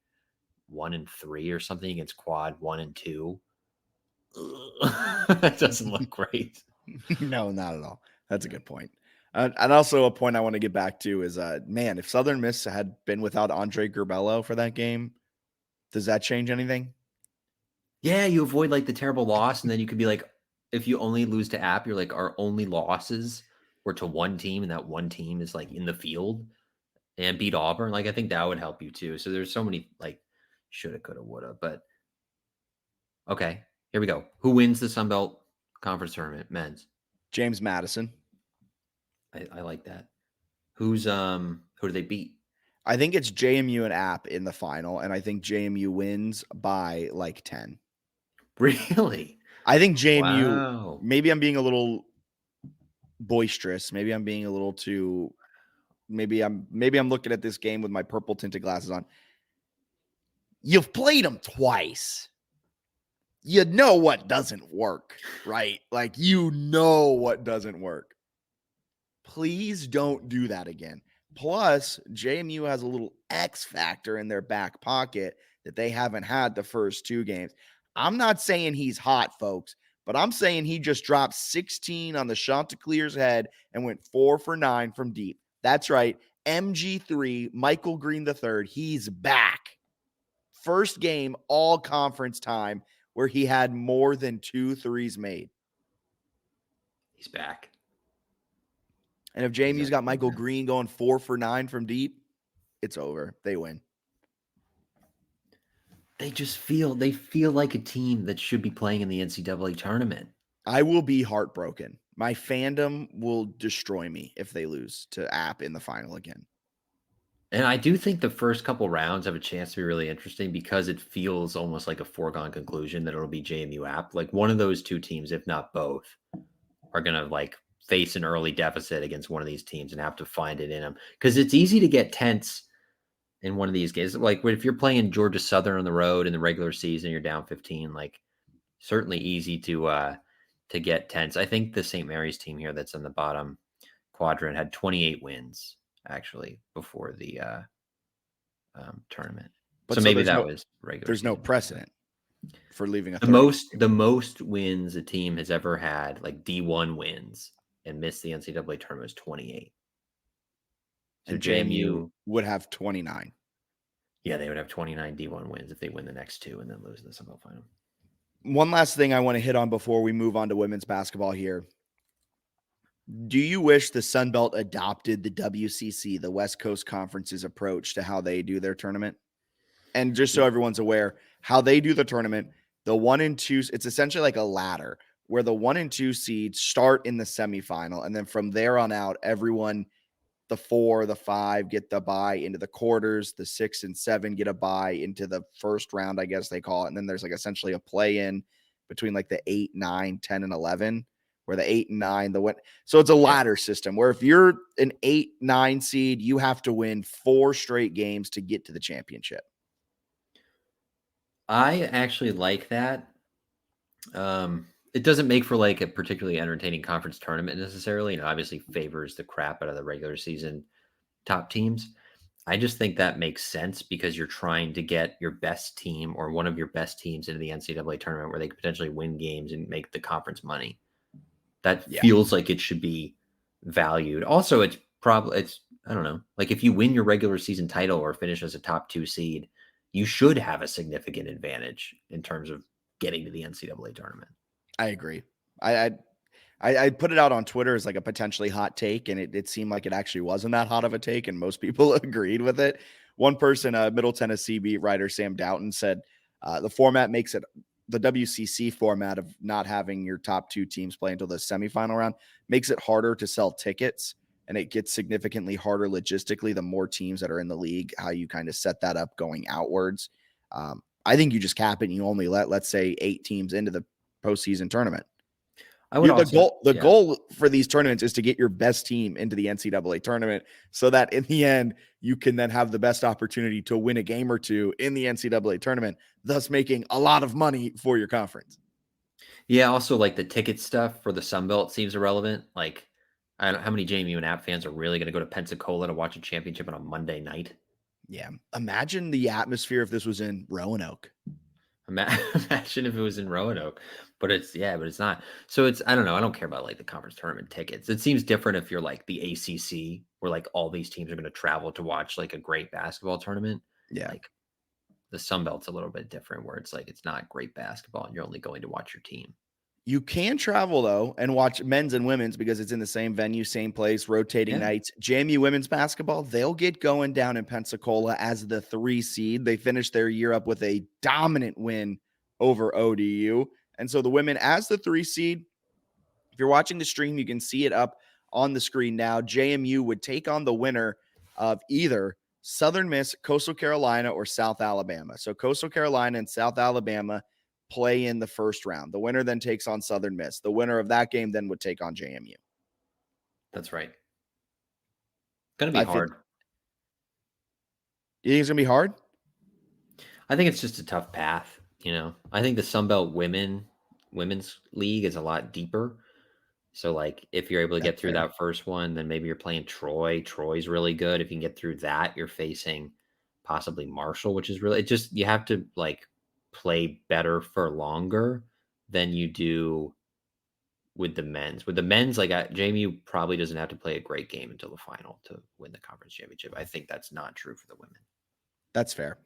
Speaker 5: 1-3 or something against quad 1 and 2. That doesn't look great.
Speaker 6: No, not at all. That's a good point. And also a point I want to get back to is, man, if Southern Miss had been without Andre Gerbello for that game, does that change anything?
Speaker 5: Yeah, you avoid like the terrible loss, and then you could be like, if you only lose to App, you're like, our only losses were to one team, and that one team is like in the field and beat Auburn. Like, I think that would help you too. So there's so many like shoulda, coulda, woulda. But okay, here we go. Who wins the Sun Belt Conference tournament, men's?
Speaker 6: James Madison.
Speaker 5: I like that. Who do they beat?
Speaker 6: I think it's JMU and App in the final, and I think JMU wins by like 10.
Speaker 5: Really?
Speaker 6: I think JMU.
Speaker 5: Wow.
Speaker 6: Maybe I'm being a little boisterous. Maybe I'm being a little too. Maybe I'm looking at this game with my purple tinted glasses on. You've played them twice. You know what doesn't work, right? Like, you know what doesn't work. Please don't do that again. Plus, JMU has a little X factor in their back pocket that they haven't had the first 2 games. I'm not saying he's hot, folks, but I'm saying he just dropped 16 on the Chanticleer's head and went 4 for 9 from deep. That's right. MG3, Michael Green III, he's back. First game, all conference time, where he had more than 2 threes made.
Speaker 5: He's back.
Speaker 6: And if JMU's got Michael Green going 4 for 9 from deep, it's over. They win.
Speaker 5: They feel like a team that should be playing in the NCAA tournament.
Speaker 6: I will be heartbroken. My fandom will destroy me if they lose to App in the final again.
Speaker 5: And I do think the first couple rounds have a chance to be really interesting because it feels almost like a foregone conclusion that it'll be JMU App. Like, one of those 2 teams, if not both, are going to like face an early deficit against one of these teams and have to find it in them. Because it's easy to get tense in one of these games. Like, if you're playing Georgia Southern on the road in the regular season, you're down 15, like, certainly easy to get tense. I think the St. Mary's team here that's in the bottom quadrant had 28 wins actually before the tournament. But so maybe that was regular.
Speaker 6: There's no precedent for leaving a
Speaker 5: the most wins a team has ever had, like D1 wins, and missed the NCAA tournament was 28. So
Speaker 6: and JMU would have 29.
Speaker 5: Yeah, they would have 29 D1 wins if they win the next 2 and then lose the Sun Belt final.
Speaker 6: One last thing I want to hit on before we move on to women's basketball here. Do you wish the Sun Belt adopted the WCC, the West Coast Conference's approach to how they do their tournament? And just so everyone's aware, how they do the tournament, the 1 and 2, it's essentially like a ladder where the 1 and 2 seeds start in the semifinal. And then from there on out, everyone, the 4, the 5 get the bye into the quarters, the 6 and 7 get a bye into the first round, I guess they call it. And then there's like essentially a play-in between like the 8, 9, 10, and 11. Where the 8 and 9, so it's a ladder system where if you're an 8, 9 seed, you have to win 4 straight games to get to the championship.
Speaker 5: I actually like that. It doesn't make for like a particularly entertaining conference tournament necessarily, and obviously favors the crap out of the regular season top teams. I just think that makes sense because you're trying to get your best team or one of your best teams into the NCAA tournament where they could potentially win games and make the conference money. That feels like it should be valued. Also, it's I don't know. Like if you win your regular season title or finish as a top 2 seed, you should have a significant advantage in terms of getting to the NCAA tournament.
Speaker 6: I agree. I put it out on Twitter as like a potentially hot take, and it seemed like it actually wasn't that hot of a take, and most people agreed with it. One person, Middle Tennessee beat writer Sam Doughton, said the format makes it the WCC format of not having your top 2 teams play until the semifinal round makes it harder to sell tickets, and it gets significantly harder logistically the more teams that are in the league, how you kind of set that up going outwards. I think you just cap it and you only let's say 8 teams into the postseason tournament. The goal for these tournaments is to get your best team into the NCAA tournament so that in the end, you can then have the best opportunity to win a game or two in the NCAA tournament, thus making a lot of money for your conference.
Speaker 5: Yeah, also like the ticket stuff for the Sun Belt seems irrelevant. Like, I don't know how many JMU and App fans are really going to go to Pensacola to watch a championship on a Monday night.
Speaker 6: Yeah. Imagine the atmosphere if this was in Roanoke.
Speaker 5: Imagine if it was in Roanoke, but it's not. So I don't know. I don't care about like the conference tournament tickets. It seems different if you're like the ACC, where like all these teams are going to travel to watch like a great basketball tournament.
Speaker 6: Yeah.
Speaker 5: Like the Sun Belt's a little bit different, where it's like it's not great basketball and you're only going to watch your team.
Speaker 6: You can travel though and watch men's and women's because it's in the same venue, same place, rotating nights. JMU women's basketball, they'll get going down in Pensacola as the 3 seed. They finished their year up with a dominant win over ODU. And so the women as the 3 seed, if you're watching the stream, you can see it up on the screen now. JMU would take on the winner of either Southern Miss, Coastal Carolina, or South Alabama. So Coastal Carolina and South Alabama play in the first round. The winner then takes on Southern Miss. The winner of that game then would take on JMU.
Speaker 5: That's right. Going to be hard.
Speaker 6: You think it's going to be hard?
Speaker 5: I think it's just a tough path. I think the Sun Belt women's league is a lot deeper. So like if you're able to get through that first one, then maybe you're playing Troy. Troy's really good. If you can get through that, you're facing possibly Marshall, which is really you have to like play better for longer than you do with the men's. With the men's, like JMU probably doesn't have to play a great game until the final to win the conference championship. I think that's not true for the women. That's fair.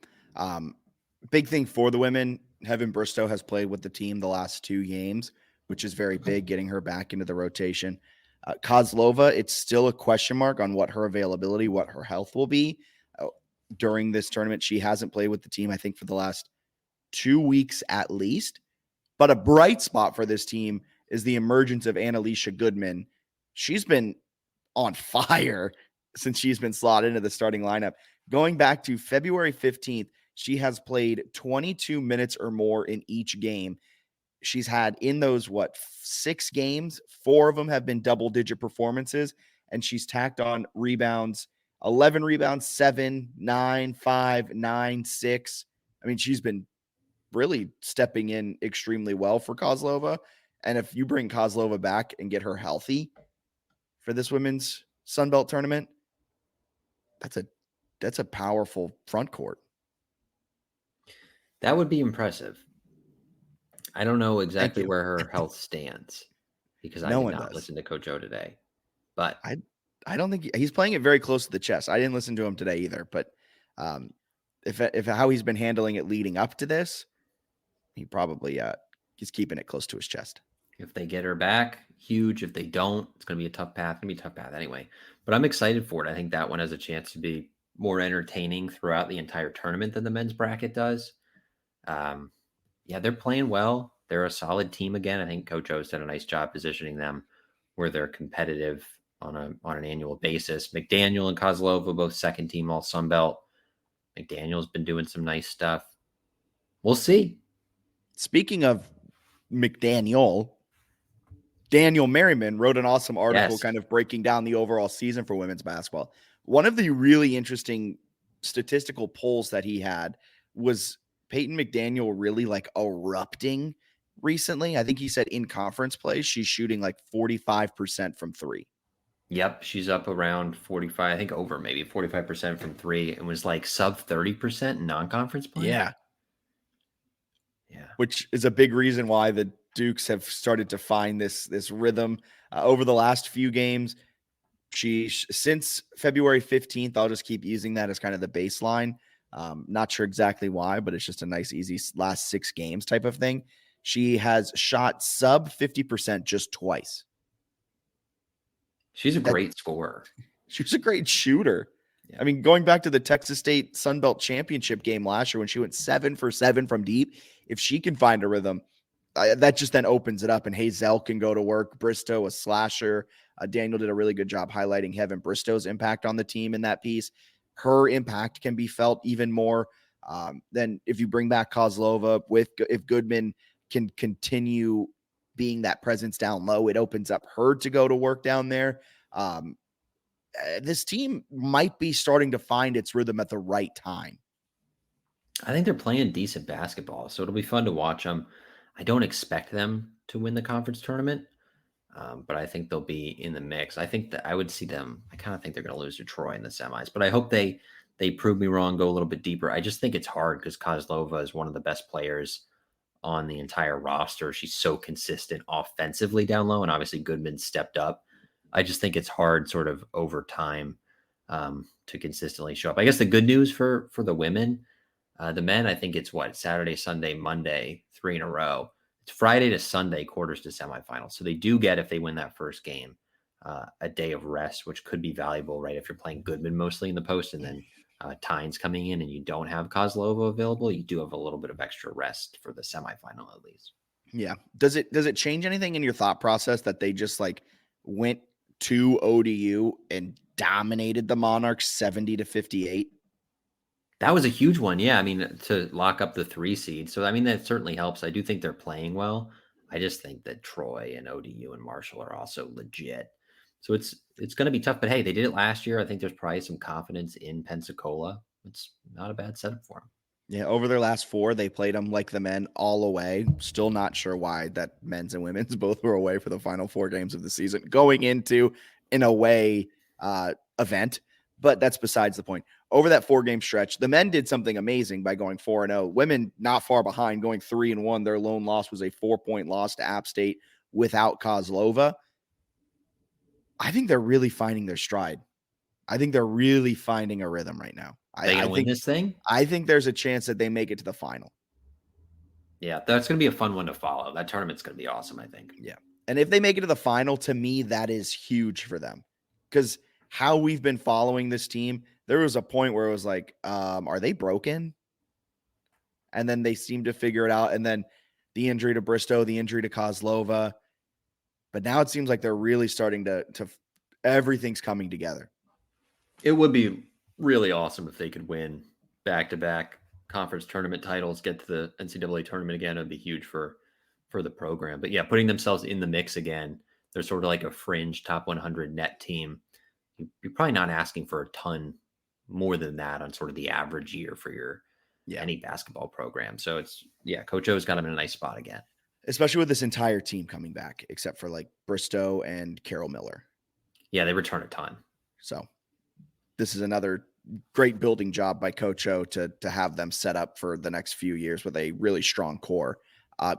Speaker 6: Big thing for the women, Heaven Bristow has played with the team the last 2 games, which is very big, getting her back into the rotation. Kozlova, it's still a question mark on what her availability, what her health will be during this tournament. She hasn't played with the team, I think, for the last 2 weeks at least. But a bright spot for this team is the emergence of Annalisa Goodman. She's been on fire since she's been slotted into the starting lineup. Going back to February 15th, she has played 22 minutes or more in each game. She's had in those, 6 games, 4 of them have been double-digit performances, and she's tacked on rebounds, 11 rebounds, 7, 9, 5, 9, 6. I mean, she's been really stepping in extremely well for Kozlova. And if you bring Kozlova back and get her healthy for this women's Sun Belt tournament, that's a powerful front court.
Speaker 5: That would be impressive. I don't know exactly where her health stands because I did not listen to Coach O today. But
Speaker 6: I don't think he's playing it very close to the chest. I didn't listen to him today either. But if how he's been handling it leading up to this, he probably he's keeping it close to his chest.
Speaker 5: If they get her back, huge. If they don't, it's going to be a tough path. It's going to be a tough path anyway. But I'm excited for it. I think that one has a chance to be more entertaining throughout the entire tournament than the men's bracket does. Yeah, they're playing well. They're a solid team again. I think Coach O's done a nice job positioning them where they're competitive on an annual basis. McDaniel and Kozlova, both second team all Sun Belt. McDaniel's been doing some nice stuff. We'll see.
Speaker 6: Speaking of McDaniel, Daniel Merriman wrote an awesome article kind of breaking down the overall season for women's basketball. One of the really interesting statistical polls that he had was Peyton McDaniel really like erupting recently. I think he said in conference play, she's shooting like 45% from 3.
Speaker 5: Yep. She's up around 45, I think over maybe 45% from 3. It was like sub 30% non-conference play.
Speaker 6: Yeah. Which is a big reason why the Dukes have started to find this rhythm over the last few games. Since February 15th, I'll just keep using that as kind of the baseline. Not sure exactly why, but it's just a nice, easy last 6 games type of thing. She has shot sub 50% just twice.
Speaker 5: She's a great scorer.
Speaker 6: She was a great shooter. Yeah. I mean, going back to the Texas State Sun Belt Championship game last year when she went 7 for 7 from deep, if she can find a rhythm, that just then opens it up, and Hazel can go to work. Bristow, a slasher. Daniel did a really good job highlighting Heaven Bristow's impact on the team in that piece. Her impact can be felt even more than if you bring back Kozlova. If Goodman can continue being that presence down low, it opens up her to go to work down there. This team might be starting to find its rhythm at the right time.
Speaker 5: I think they're playing decent basketball, so it'll be fun to watch them. I don't expect them to win the conference tournament, but I think they'll be in the mix. I think that I would see them. I kind of think they're going to lose to Troy in the semis, but I hope they prove me wrong, go a little bit deeper. I just think it's hard because Kozlova is one of the best players on the entire roster. She's so consistent offensively down low, and obviously Goodman stepped up. I just think it's hard sort of over time to consistently show up. I guess the good news for the women, the men, I think it's Saturday, Sunday, Monday, 3 in a row. It's Friday to Sunday, quarters to semifinals. So they do get, if they win that first game, a day of rest, which could be valuable, right? If you're playing Goodman mostly in the post and then Tynes coming in and you don't have Kozlova available, you do have a little bit of extra rest for the semifinal at least.
Speaker 6: Yeah. Does it change anything in your thought process that they just went to ODU and dominated the Monarchs 70-58?
Speaker 5: That was a huge one. Yeah. I mean, to lock up the 3 seed. So, I mean, that certainly helps. I do think they're playing well. I just think that Troy and ODU and Marshall are also legit. So it's going to be tough, but hey, they did it last year. I think there's probably some confidence in Pensacola. It's not a bad setup for them. Yeah.
Speaker 6: Over their last 4, they played them like the men all away. Still not sure why that men's and women's both were away for the final 4 games of the season, going into an away event. But that's besides the point. Over that 4-game stretch, the men did something amazing by going 4-0. Women not far behind, going 3-1. Their lone loss was a 4-point loss to App State without Kozlova. I think they're really finding their stride. I think they're really finding a rhythm right now.
Speaker 5: Are they going to win this thing?
Speaker 6: I think there's a chance that they make it to the final.
Speaker 5: Yeah, that's going to be a fun one to follow. That tournament's going to be awesome, I think.
Speaker 6: Yeah. And if they make it to the final, to me, that is huge for them. Because how we've been following this team, there was a point where it was like, are they broken? And then they seemed to figure it out. And then the injury to Bristow, the injury to Kozlova. But now it seems like they're really starting to everything's coming together.
Speaker 5: It would be really awesome if they could win back-to-back conference tournament titles, get to the NCAA tournament again. It would be huge for the program. But yeah, putting themselves in the mix again, they're sort of like a fringe top 100 net team. You're probably not asking for a ton more than that on sort of the average year for your any basketball program. So it's, Coach O's got him in a nice spot again.
Speaker 6: Especially with this entire team coming back, except for Bristow and Carol Miller.
Speaker 5: Yeah, they return a ton.
Speaker 6: So this is another great building job by Coach O to have them set up for the next few years with a really strong core.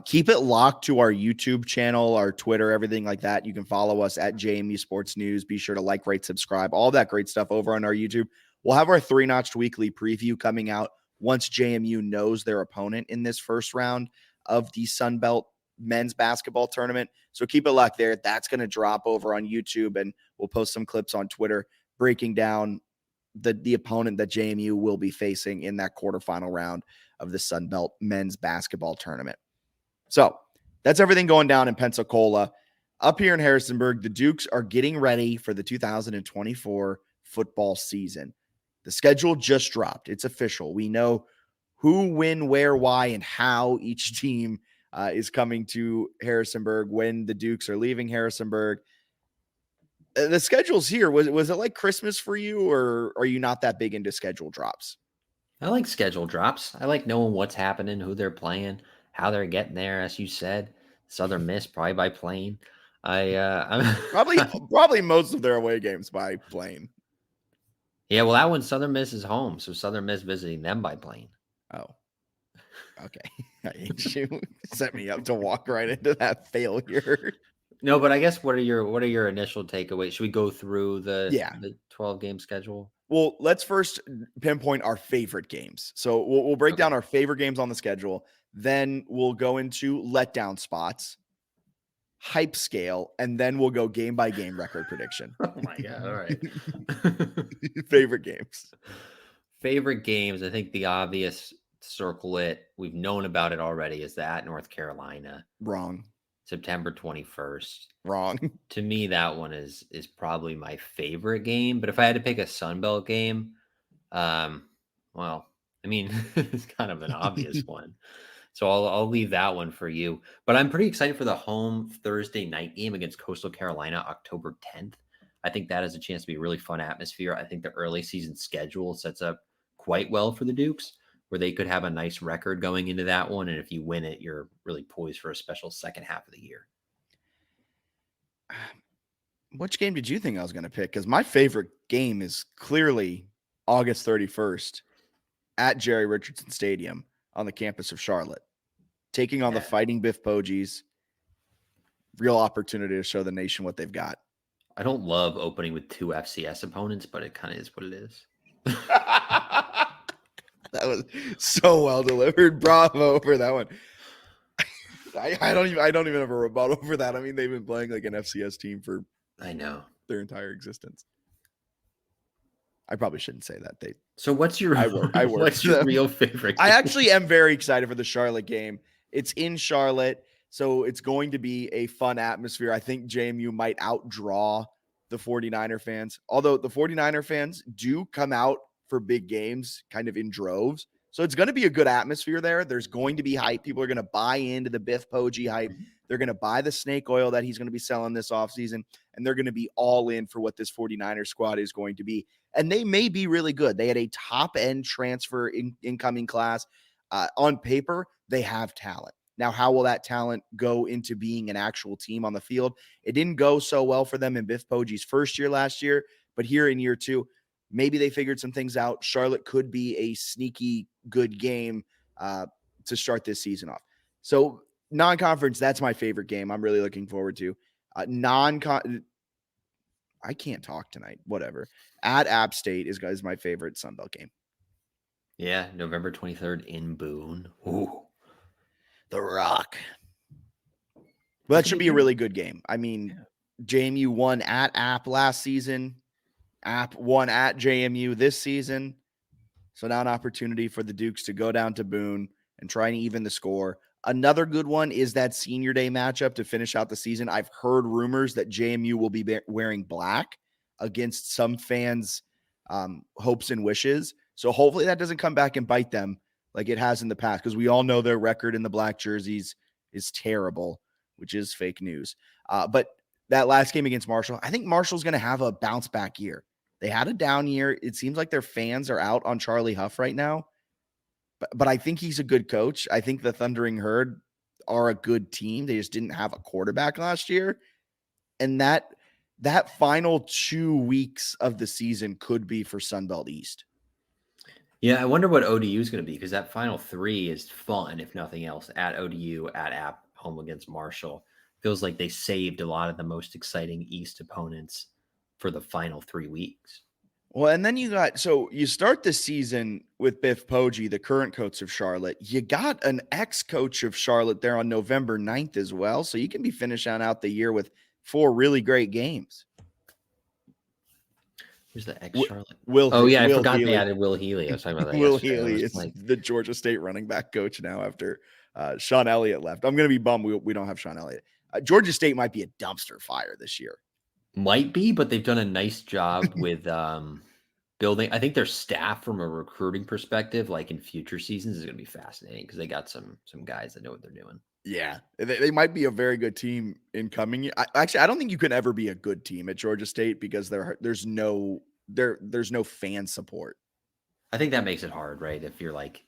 Speaker 6: Keep it locked to our YouTube channel, our Twitter, everything like that. You can follow us at JMU Sports News. Be sure to like, rate, subscribe, all that great stuff over on our YouTube. We'll have our 3-notched weekly preview coming out once JMU knows their opponent in this first round of the Sun Belt men's basketball tournament. So keep it locked there. That's going to drop over on YouTube, and we'll post some clips on Twitter breaking down the opponent that JMU will be facing in that quarterfinal round of the Sun Belt men's basketball tournament. So that's everything going down in Pensacola. Up here in Harrisonburg, the Dukes are getting ready for the 2024 football season. The schedule just dropped. It's official. We know who, when, where, why, and how each team is coming to Harrisonburg, when the Dukes are leaving Harrisonburg. The schedule's here. Was it like Christmas for you, or are you not that big into schedule drops?
Speaker 5: I like schedule drops. I like knowing what's happening, who they're playing, how they're getting there. As you said, Southern Miss probably by plane. I'm
Speaker 6: probably most of their away games by plane.
Speaker 5: Yeah, well, that one, Southern Miss is home, so Southern Miss visiting them by plane.
Speaker 6: Oh, okay. I hate you. Set me up to walk right into that failure.
Speaker 5: No, but I guess what are your initial takeaways? Should we go through the
Speaker 6: Yeah.
Speaker 5: 12 game schedule?
Speaker 6: Well, let's first pinpoint our favorite games. So we'll break down
Speaker 5: Okay.
Speaker 6: our favorite games on the schedule. Then we'll go into letdown spots, hype scale, and then we'll go game by game record prediction.
Speaker 5: Oh my god! All right.
Speaker 6: Favorite games.
Speaker 5: Favorite games. I think the obvious circle it. We've known about it already. Is that North Carolina,
Speaker 6: Wrong.
Speaker 5: September 21st.
Speaker 6: Wrong.
Speaker 5: To me, that one is probably my favorite game. But if I had to pick a Sun Belt game, well, I mean, it's kind of an obvious one. So I'll leave that one for you. But I'm pretty excited for the home Thursday night game against Coastal Carolina, October 10th. I think that has a chance to be a really fun atmosphere. I think the early season schedule sets up quite well for the Dukes, where they could have a nice record going into that one. And if you win it, you're really poised for a special second half of the year.
Speaker 6: Which game did you think I was going to pick? Because my favorite game is clearly August 31st at Jerry Richardson Stadium on the campus of Charlotte, taking on the Fighting Biff Pogies. Real opportunity to show the nation what they've got.
Speaker 5: I don't love opening with two FCS opponents, but it kind of is what it is.
Speaker 6: That was so well delivered. Bravo for that one. I don't even have a rebuttal for that. I mean, they've been playing like an FCS team for their entire existence. I probably shouldn't say that.
Speaker 5: So what's your
Speaker 6: what's your
Speaker 5: real favorite game?
Speaker 6: I actually am very excited for the Charlotte game. It's in Charlotte, so it's going to be a fun atmosphere. I think JMU might outdraw the 49er fans, although the 49er fans do come out for big games kind of in droves. So it's going to be a good atmosphere there. There's going to be hype. People are going to buy into the Biff Poggi hype. They're going to buy the snake oil that he's going to be selling this offseason, and they're going to be all in for what this 49er squad is going to be. And they may be really good. They had a top-end transfer incoming class. On paper, they have talent. Now, how will that talent go into being an actual team on the field? It didn't go so well for them in Biff Poggi's first year last year, but here in year two, maybe they figured some things out. Charlotte could be a sneaky good game to start this season off. So non-conference, that's my favorite game. I'm really looking forward to. I can't talk tonight. Whatever. At App State is my favorite Sun Belt game.
Speaker 5: Yeah, November 23rd in Boone. Ooh.
Speaker 6: The Rock. Well, that should be a really good game. I mean, JMU won at App last season. App won at JMU this season. So now an opportunity for the Dukes to go down to Boone and try and even the score. Another good one is that Senior Day matchup to finish out the season. I've heard rumors that JMU will be wearing black against some fans' hopes and wishes. So hopefully that doesn't come back and bite them like it has in the past, because we all know their record in the black jerseys is terrible, which is fake news. But that last game against Marshall, I think Marshall's going to have a bounce back year. They had a down year. It seems like their fans are out on Charlie Huff right now. But I think he's a good coach. I think the Thundering Herd are a good team. They just didn't have a quarterback last year. And that final 2 weeks of the season could be for Sunbelt East.
Speaker 5: Yeah, I wonder what ODU is going to be, because that final 3 is fun, if nothing else, at ODU, at App, home against Marshall. Feels like they saved a lot of the most exciting East opponents for the final 3 weeks.
Speaker 6: Well, and then you start the season with Biff Poggi, the current coach of Charlotte. You got an ex-coach of Charlotte there on November 9th as well. So you can be finishing out the year with 4 really great games.
Speaker 5: Who's the ex-Charlotte?
Speaker 6: I
Speaker 5: forgot
Speaker 6: Healy.
Speaker 5: They added Will Healy. I was talking about that.
Speaker 6: Will Healy is the Georgia State running back coach now after Sean Elliott left. I'm going to be bummed we don't have Sean Elliott. Georgia State might be a dumpster fire this year.
Speaker 5: Might be, but they've done a nice job with building. I think their staff, from a recruiting perspective, like in future seasons, is going to be fascinating, because they got some guys that know what they're doing.
Speaker 6: Yeah, they might be a very good team in coming. I don't think you can ever be a good team at Georgia State, because there's no fan support.
Speaker 5: I think that makes it hard, right? If you're like,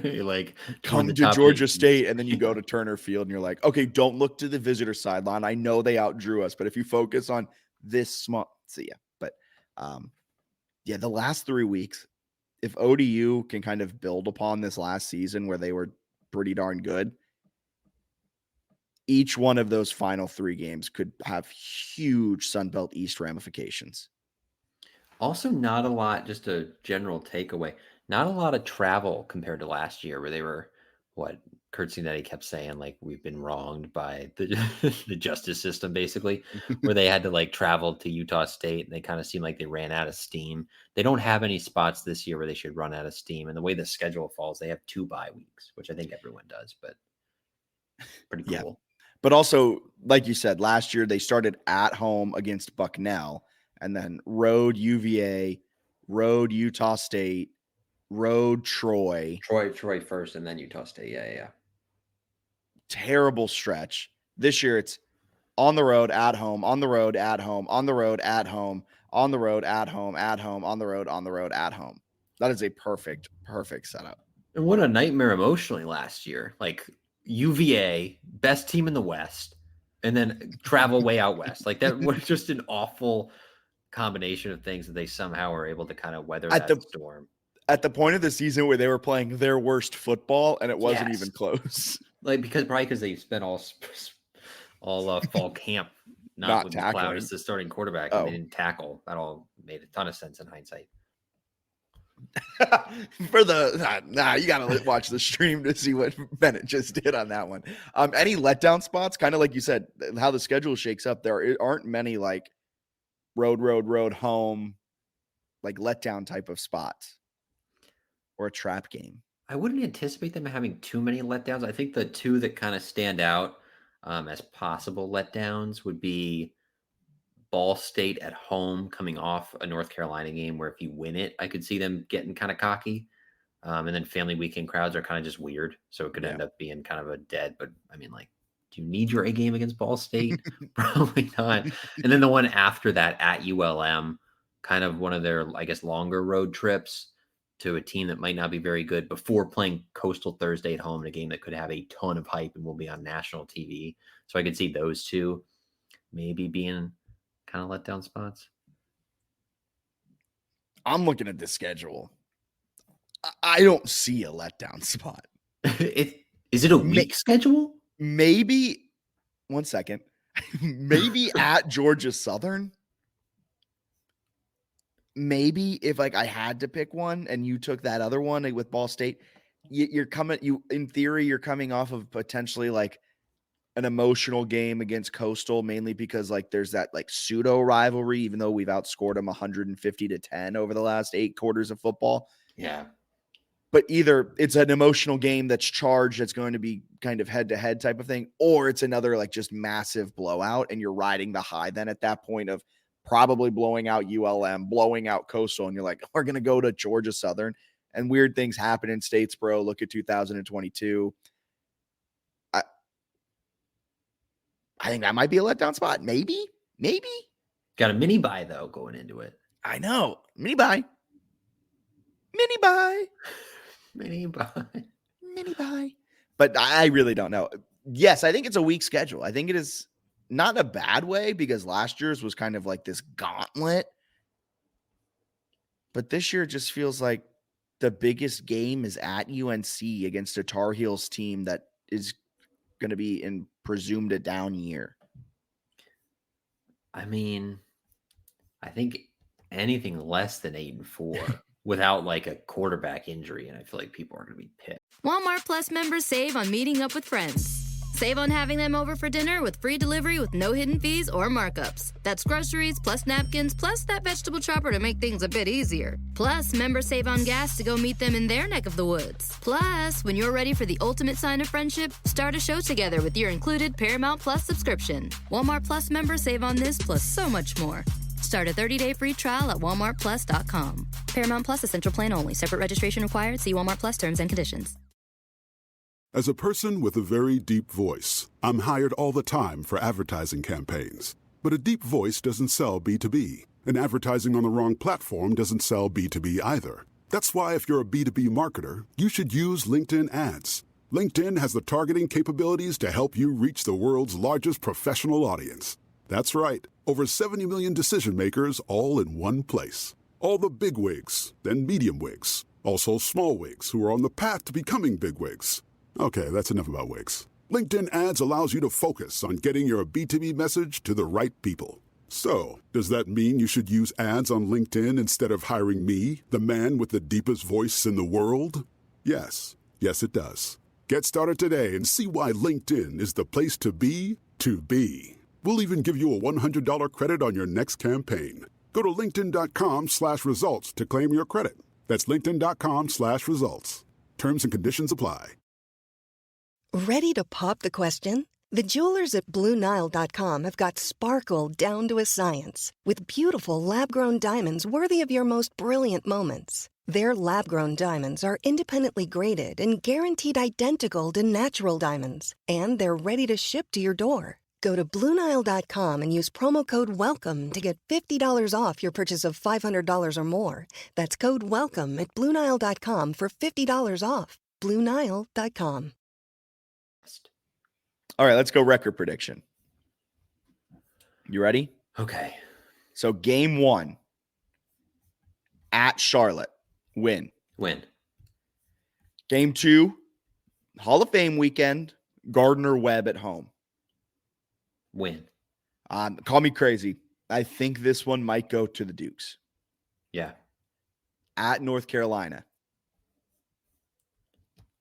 Speaker 5: you're like,
Speaker 6: come to Georgia State, and then you go to Turner Field and you're like, okay, don't look to the visitor sideline. I know they outdrew us, but if you focus on this small, but the last 3 weeks, if ODU can kind of build upon this last season where they were pretty darn good, each one of those final 3 games could have huge Sunbelt East ramifications.
Speaker 5: Also, not a lot, just a general takeaway, not a lot of travel compared to last year where they were, what Kurt Cinetti kept saying, like, we've been wronged by the, the justice system, basically, where they had to like travel to Utah State and they kind of seemed like they ran out of steam. They don't have any spots this year where they should run out of steam. And the way the schedule falls, they have 2 bye weeks, which I think everyone does, but pretty cool.
Speaker 6: Yeah. But also, like you said, last year they started at home against Bucknell and then road UVA, road Utah State, road Troy.
Speaker 5: Troy first and then Utah State. Yeah.
Speaker 6: Terrible stretch. This year it's on the road, at home, on the road, at home, on the road, at home, on the road, at home, at home, on the road, at home. That is a perfect setup.
Speaker 5: And what a nightmare emotionally last year. Like UVA, best team in the West, and then travel way out west. Like that was just an awful combination of things that they somehow were able to kind of weather that storm.
Speaker 6: At the point of the season where they were playing their worst football and it wasn't even close.
Speaker 5: Like because they spent all fall camp not with McLeod as the starting quarterback and they didn't tackle. That all made a ton of sense in hindsight.
Speaker 6: For the you gotta watch the stream to see what Bennett just did on that one. Any letdown spots, kind of like you said, how the schedule shakes up, there aren't many like road home, like letdown type of spots or a trap game.
Speaker 5: I wouldn't anticipate them having too many letdowns. I think the 2 that kind of stand out as possible letdowns would be Ball State at home coming off a North Carolina game where if you win it, I could see them getting kind of cocky. And then family weekend crowds are kind of just weird. So it could end up being kind of a dead, but I mean, like, do you need your A game against Ball State? Probably not. And then the one after that at ULM, kind of one of their, I guess, longer road trips to a team that might not be very good before playing Coastal Thursday at home in a game that could have a ton of hype and will be on national TV. So I could see those 2 maybe being kind of letdown spots.
Speaker 6: I'm looking at the schedule. I don't see a letdown spot.
Speaker 5: Is it a weak schedule?
Speaker 6: Maybe 1 second. Maybe at Georgia Southern. Maybe if like I had to pick one and you took that other one with Ball State, you're coming off of potentially like an emotional game against Coastal, mainly because like there's that like pseudo rivalry, even though we've outscored them 150-10 over the last 8 quarters of football.
Speaker 5: Yeah.
Speaker 6: But either it's an emotional game that's charged, that's going to be kind of head to head type of thing, or it's another like just massive blowout. And you're riding the high then at that point of probably blowing out ULM, blowing out Coastal. And you're like, we're going to go to Georgia Southern, and weird things happen in Statesboro. Look at 2022. I think that might be a letdown spot. Maybe.
Speaker 5: Got a mini bye though going into it.
Speaker 6: I know. Mini bye. But I really don't know. Yes, I think it's a weak schedule. I think it is not in a bad way because last year's was kind of like this gauntlet. But this year it just feels like the biggest game is at UNC against a Tar Heels team that is going to be in presumed a down year.
Speaker 5: I mean, I think anything less than 8-4 without like a quarterback injury, and I feel like people are going to be pissed.
Speaker 1: Walmart Plus members save on meeting up with friends. Save on having them over for dinner with free delivery with no hidden fees or markups. That's groceries plus napkins plus that vegetable chopper to make things a bit easier. Plus, members save on gas to go meet them in their neck of the woods. Plus, when you're ready for the ultimate sign of friendship, start a show together with your included Paramount Plus subscription. Walmart Plus members save on this plus so much more. Start a 30-day free trial at walmartplus.com. Paramount Plus Essential Plan only. Separate registration required. See Walmart Plus terms and conditions.
Speaker 9: As a person with a very deep voice, I'm hired all the time for advertising campaigns. But a deep voice doesn't sell B2B, and advertising on the wrong platform doesn't sell B2B either. That's why if you're a B2B marketer, you should use LinkedIn ads. LinkedIn has the targeting capabilities to help you reach the world's largest professional audience. That's right, over 70 million decision makers all in one place. All the big wigs, then medium wigs, also small wigs who are on the path to becoming big wigs. Okay, that's enough about wigs. LinkedIn ads allows you to focus on getting your B2B message to the right people. So, does that mean you should use ads on LinkedIn instead of hiring me, the man with the deepest voice in the world? Yes. Yes, it does. Get started today and see why LinkedIn is the place to be to be. We'll even give you a $100 credit on your next campaign. Go to linkedin.com/results to claim your credit. That's linkedin.com/results. Terms and conditions apply.
Speaker 10: Ready to pop the question? The jewelers at BlueNile.com have got sparkle down to a science with beautiful lab-grown diamonds worthy of your most brilliant moments. Their lab-grown diamonds are independently graded and guaranteed identical to natural diamonds, and they're ready to ship to your door. Go to BlueNile.com and use promo code WELCOME to get $50 off your purchase of $500 or more. That's code WELCOME at BlueNile.com for $50 off. BlueNile.com.
Speaker 6: All right, let's go record prediction. You ready?
Speaker 5: Okay.
Speaker 6: So game 1 at Charlotte, win. Game 2, Hall of Fame weekend, Gardner-Webb at home.
Speaker 5: Win.
Speaker 6: Call me crazy. I think this one might go to the Dukes.
Speaker 5: Yeah.
Speaker 6: At North Carolina.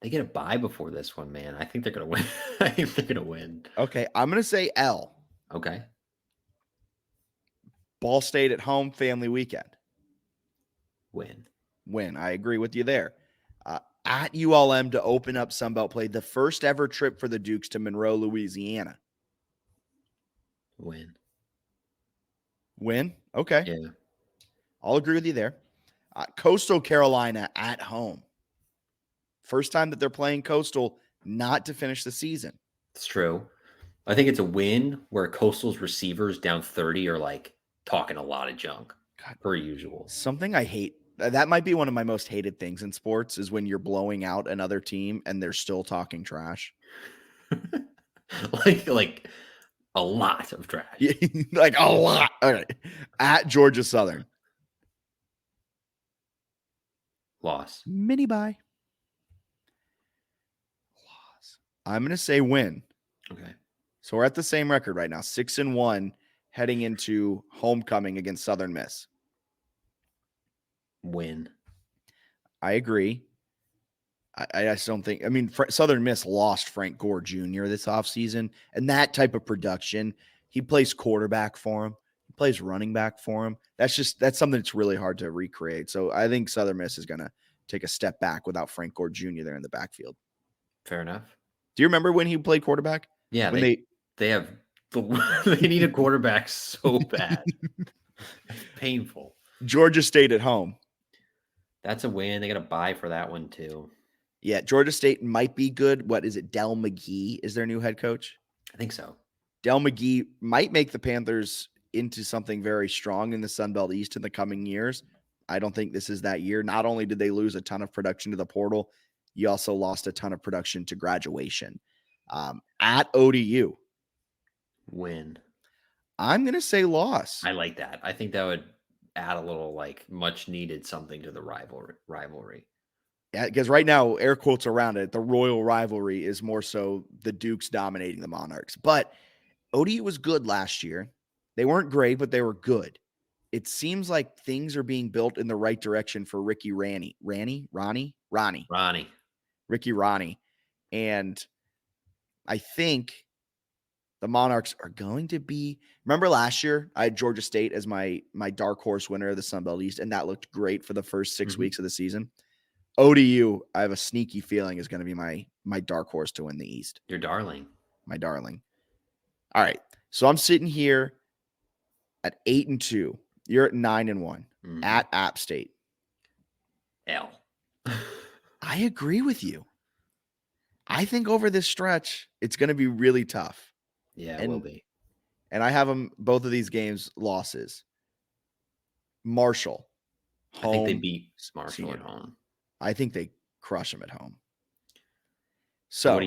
Speaker 5: They get a bye before this one, man. I think they're going to win. I think they're going to win.
Speaker 6: Okay, I'm going to say L.
Speaker 5: Okay.
Speaker 6: Ball State at home, family weekend.
Speaker 5: Win.
Speaker 6: I agree with you there. At ULM to open up Sunbelt play, the first ever trip for the Dukes to Monroe, Louisiana. Win? Okay.
Speaker 5: Yeah.
Speaker 6: I'll agree with you there. Coastal Carolina at home. First time that they're playing Coastal not to finish the season.
Speaker 5: It's true. I think it's a win where Coastal's receivers down 30 are like talking a lot of junk, per usual.
Speaker 6: Something I hate. That might be one of my most hated things in sports is when you're blowing out another team and they're still talking trash.
Speaker 5: like a lot of trash.
Speaker 6: Like a lot. All right. At Georgia Southern.
Speaker 5: Loss.
Speaker 6: Mini bye. Loss. I'm going to say win.
Speaker 5: Okay.
Speaker 6: So we're at the same record right now, 6-1, heading into homecoming against Southern Miss.
Speaker 5: Win.
Speaker 6: I agree. I just don't think, Southern Miss lost Frank Gore Jr. this offseason, and that type of production, he plays quarterback for him. He plays running back for him. That's something that's really hard to recreate. So I think Southern Miss is going to take a step back without Frank Gore Jr. there in the backfield.
Speaker 5: Fair enough.
Speaker 6: Do you remember when he played quarterback?
Speaker 5: Yeah.
Speaker 6: When
Speaker 5: they have they need a quarterback so bad. It's painful.
Speaker 6: Georgia State at home.
Speaker 5: That's a win. They got a bye for that one too.
Speaker 6: Yeah, Georgia State might be good. What is it? Del McGee is their new head coach?
Speaker 5: I think so.
Speaker 6: Del McGee might make the Panthers into something very strong in the Sun Belt East in the coming years. I don't think this is that year. Not only did they lose a ton of production to the portal, you also lost a ton of production to graduation. At ODU.
Speaker 5: Win.
Speaker 6: I'm going to say loss.
Speaker 5: I like that. I think that would add a little like much needed something to the rivalry.
Speaker 6: Yeah, because right now, air quotes around it, the royal rivalry is more so the Dukes dominating the Monarchs. But ODU was good last year. They weren't great, but they were good. It seems like things are being built in the right direction for Ricky Ronnie. Ricky Ronnie. And I think the Monarchs are going to be, remember last year, I had Georgia State as my dark horse winner of the Sun Belt East, and that looked great for the first 6 weeks of the season. ODU, I have a sneaky feeling is going to be my dark horse to win the East.
Speaker 5: Your darling.
Speaker 6: My darling. All right. So I'm sitting here at 8-2. You're at 9-1 at App State.
Speaker 5: L.
Speaker 6: I agree with you. I think over this stretch, it's going to be really tough.
Speaker 5: Yeah, it will be.
Speaker 6: And I have them, both of these games, losses. Marshall.
Speaker 5: I think they beat Marshall at home.
Speaker 6: I think they crush them at home. So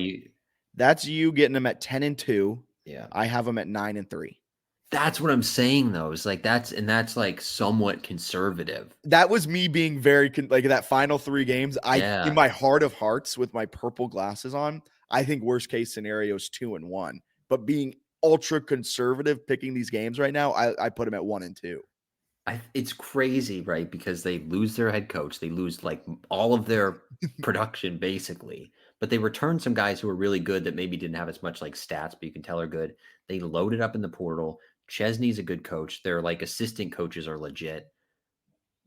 Speaker 6: that's you getting them at 10-2.
Speaker 5: Yeah.
Speaker 6: I have them at 9-3.
Speaker 5: That's what I'm saying, though. It's like that's like somewhat conservative.
Speaker 6: That was me being very like that final 3 games. In my heart of hearts, with my purple glasses on, I think worst case scenario is 2-1. But being ultra conservative picking these games right now, I put them at 1-2.
Speaker 5: It's crazy, right? Because they lose their head coach. They lose like all of their production basically, but they return some guys who are really good that maybe didn't have as much like stats, but you can tell are good. They loaded up in the portal. Chesney's a good coach. Their like assistant coaches are legit.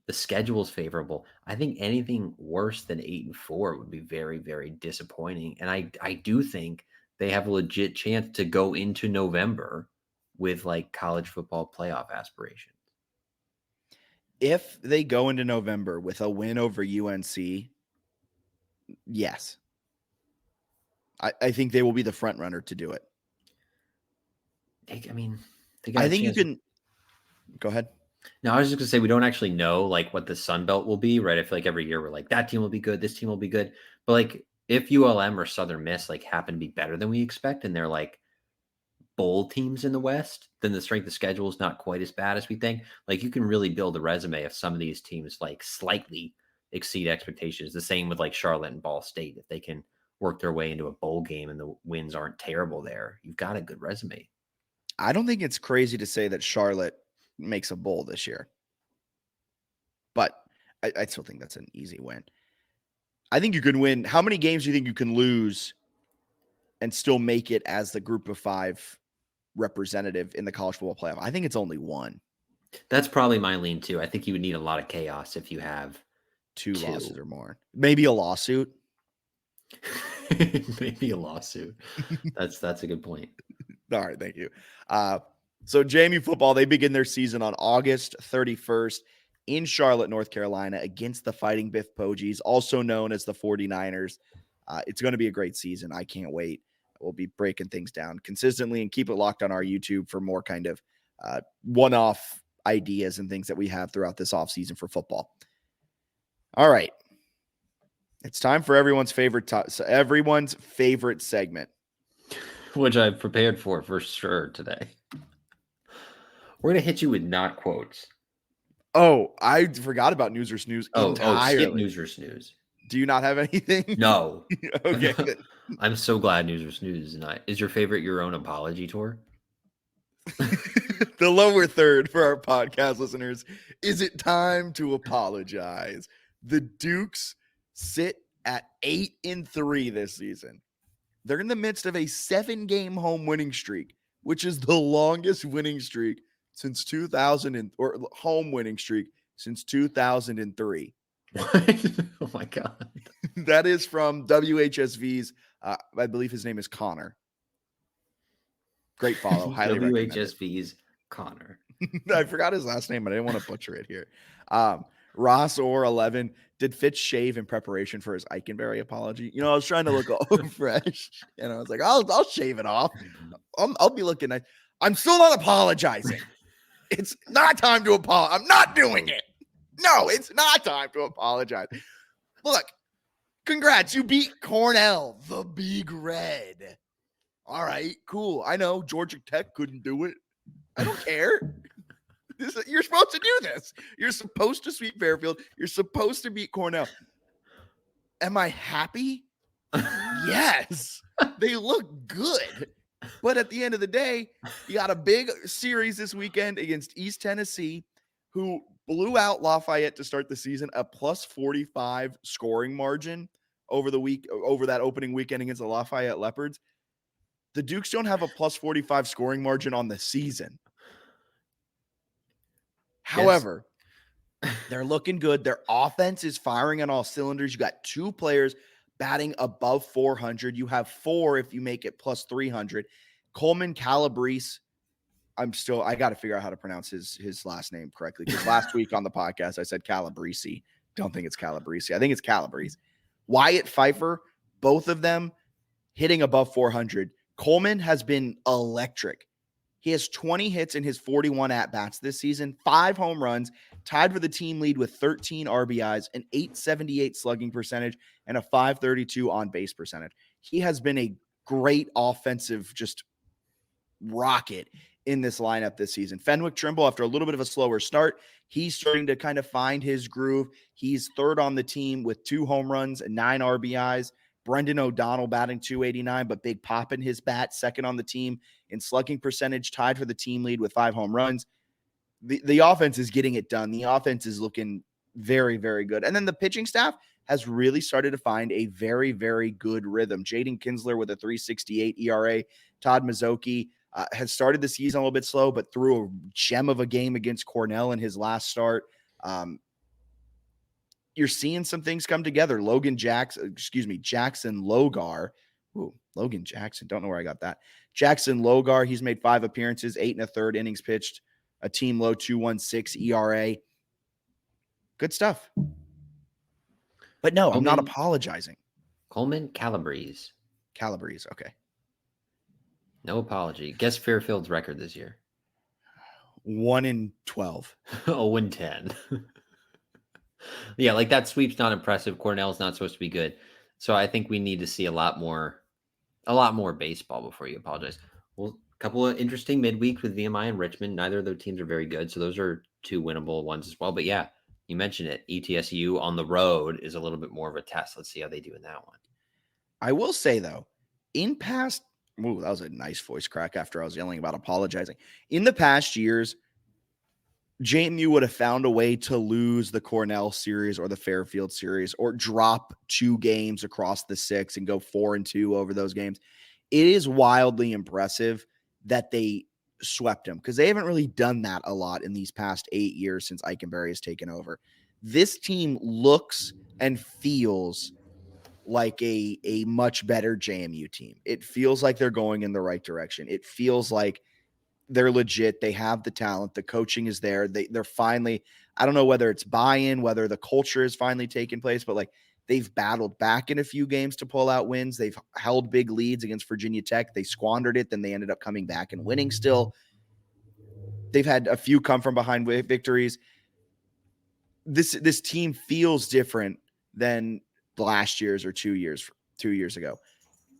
Speaker 5: The schedule's favorable. I think anything worse than 8-4 would be very, very disappointing. And I do think they have a legit chance to go into November with like college football playoff aspirations.
Speaker 6: If they go into November with a win over UNC, yes. I think they will be the front runner to do it.
Speaker 5: They got
Speaker 6: I
Speaker 5: a
Speaker 6: think you
Speaker 5: chance.
Speaker 6: can go ahead.
Speaker 5: No, I was just gonna say we don't actually know like what the Sun Belt will be, right? I feel like every year we're like that team will be good, this team will be good. But like if ULM or Southern Miss like happen to be better than we expect and they're like bowl teams in the West, then the strength of schedule is not quite as bad as we think. Like you can really build a resume if some of these teams like slightly exceed expectations. The same with like Charlotte and Ball State. If they can work their way into a bowl game and the wins aren't terrible there, you've got a good resume.
Speaker 6: I don't think it's crazy to say that Charlotte makes a bowl this year, but I still think that's an easy win. I think you can win. How many games do you think you can lose and still make it as the group of 5 representative in the college football playoff? I think it's only 1.
Speaker 5: That's probably my lean too. I think you would need a lot of chaos if you have
Speaker 6: two losses or more. Maybe a lawsuit.
Speaker 5: Maybe a lawsuit. That's a good point.
Speaker 6: All right, thank you. So JMU football, they begin their season on August 31st in Charlotte, North Carolina, against the Fighting Biff Pogies, also known as the 49ers. It's going to be a great season. I can't wait. We'll be breaking things down consistently and keep it locked on our YouTube for more kind of one-off ideas and things that we have throughout this offseason for football. All right. It's time for everyone's favorite segment.
Speaker 5: Which I've prepared for sure today. We're going to hit you with not quotes.
Speaker 6: Oh, I forgot about News or Snooze entirely.
Speaker 5: Skip News or Snooze.
Speaker 6: Do you not have anything?
Speaker 5: No.
Speaker 6: Okay.
Speaker 5: I'm so glad News or Snooze is not. Is your favorite your own apology tour?
Speaker 6: The lower third for our podcast listeners. Is it time to apologize? The Dukes sit at 8-3 this season. They're in the midst of a 7-game home winning streak, which is the longest winning streak since 2003.
Speaker 5: What? Oh my God.
Speaker 6: That is from WHSV's, I believe his name is Connor. Great follow. Highly
Speaker 5: WHSV's Connor.
Speaker 6: I forgot his last name, but I didn't want to butcher it here. Ross Orr 11. Did Fitz shave in preparation for his Eikenberry apology? You know, I was trying to look all fresh, and I was like, I'll shave it off. I'll be looking nice. I'm still not apologizing. It's not time to apologize. I'm not doing it. No, it's not time to apologize. Look, congrats. You beat Cornell, the Big Red. All right, cool. I know Georgia Tech couldn't do it. I don't care. You're supposed to do this. You're supposed to sweep Fairfield. You're supposed to beat Cornell. Am I happy? Yes. They look good. But at the end of the day, you got a big series this weekend against East Tennessee, who blew out Lafayette to start the season, a plus 45 scoring margin over that opening weekend against the Lafayette Leopards. The Dukes don't have a plus 45 scoring margin on the season. However, they're looking good. Their offense is firing on all cylinders. You got 2 players batting above 400. You have 4 if you make it plus 300. Coleman Calabrese. I got to figure out how to pronounce his last name correctly. Because last week on the podcast, I said Calabrese. Don't think it's Calabrese. I think it's Calabrese. Wyatt Pfeiffer, both of them hitting above 400. Coleman has been electric. He has 20 hits in his 41 at-bats this season, 5 home runs, tied for the team lead with 13 RBIs, an .878 slugging percentage, and a .532 on-base percentage. He has been a great offensive just rocket in this lineup this season. Fenwick Trimble, after a little bit of a slower start, he's starting to kind of find his groove. He's third on the team with 2 home runs and 9 RBIs. Brendan O'Donnell batting .289, but Big Pop in his bat, second on the team in slugging percentage, tied for the team lead with 5 home runs. The offense is getting it done. The offense is looking very, very good. And then the pitching staff has really started to find a very, very good rhythm. Jaden Kinsler with a 3.68 ERA. Todd Mazzocchi has started the season a little bit slow, but threw a gem of a game against Cornell in his last start. You're seeing some things come together. Jackson Logar. Ooh, Logan Jackson. Don't know where I got that. Jackson Logar. He's made 5 appearances, 8 1/3 innings pitched, a team low 2.16 ERA. Good stuff. But no, I'm not apologizing.
Speaker 5: Coleman Calabrese.
Speaker 6: Calabrese. Okay.
Speaker 5: No apology. Guess Fairfield's record this year.
Speaker 6: 1-12.
Speaker 5: 0-10. Yeah, like that sweep's not impressive. Cornell's not supposed to be good. So I think we need to see a lot more baseball before you apologize. Well, a couple of interesting midweeks with VMI and Richmond. Neither of those teams are very good. So those are 2 winnable ones as well. But yeah, you mentioned it. ETSU on the road is a little bit more of a test. Let's see how they do in that one.
Speaker 6: I will say, though, in past – that was a nice voice crack after I was yelling about apologizing. In the past years, JMU would have found a way to lose the Cornell series or the Fairfield series or drop 2 games across the 6 and go 4-2 over those games. It is wildly impressive that they swept them because they haven't really done that a lot in these past 8 years since Eikenberry has taken over. This team looks and feels like a much better JMU team. It feels like they're going in the right direction. It feels like they're legit. They have the talent. The coaching is there. They're finally, I don't know whether it's buy-in, whether the culture is finally taking place, but like they've battled back in a few games to pull out wins. They've held big leads against Virginia Tech. They squandered it. Then they ended up coming back and winning still. They've had a few come from behind victories. This team feels different than last year's or 2 years ago.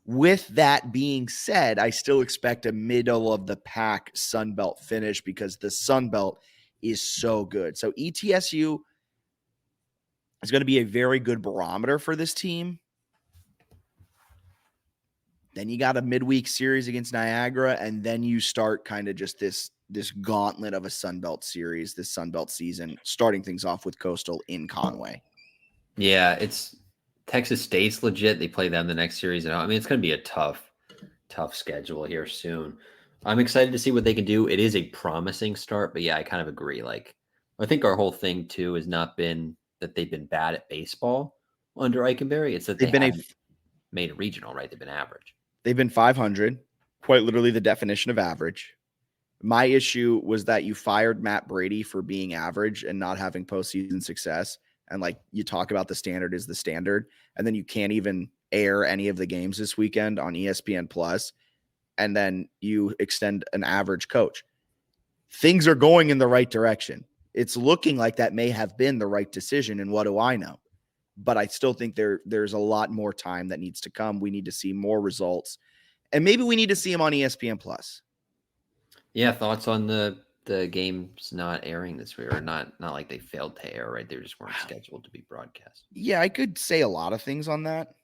Speaker 6: With that being said, I still expect a middle of the pack Sun Belt finish because the Sun Belt is so good. So ETSU is going to be a very good barometer for this team. Then you got a midweek series against Niagara, and then you start kind of just this gauntlet of a Sun Belt series, this Sun Belt season, starting things off with Coastal in Conway.
Speaker 5: Yeah, it's Texas State's legit. They play them the next series. I mean, it's going to be a tough schedule here soon. I'm excited to see what they can do. It is a promising start, but yeah, I kind of agree. Like, I think our whole thing too has not been that they've been bad at baseball under Eikenberry. It's that they've been made a regional, right? They've been average.
Speaker 6: They've been 500, quite literally the definition of average. My issue was that you fired Matt Brady for being average and not having postseason success. And like you talk about the standard is the standard, and then you can't even air any of the games this weekend on ESPN Plus, and then you extend an average coach. Things are going in the right direction. It's looking like that may have been the right decision, and what do I know? But I still think there's a lot more time that needs to come. We need to see more results, and maybe we need to see them on ESPN Plus.
Speaker 5: Yeah, thoughts on the games not airing this week, or not like they failed to air, right? They just weren't scheduled to be broadcast.
Speaker 6: Yeah, I could say a lot of things on that.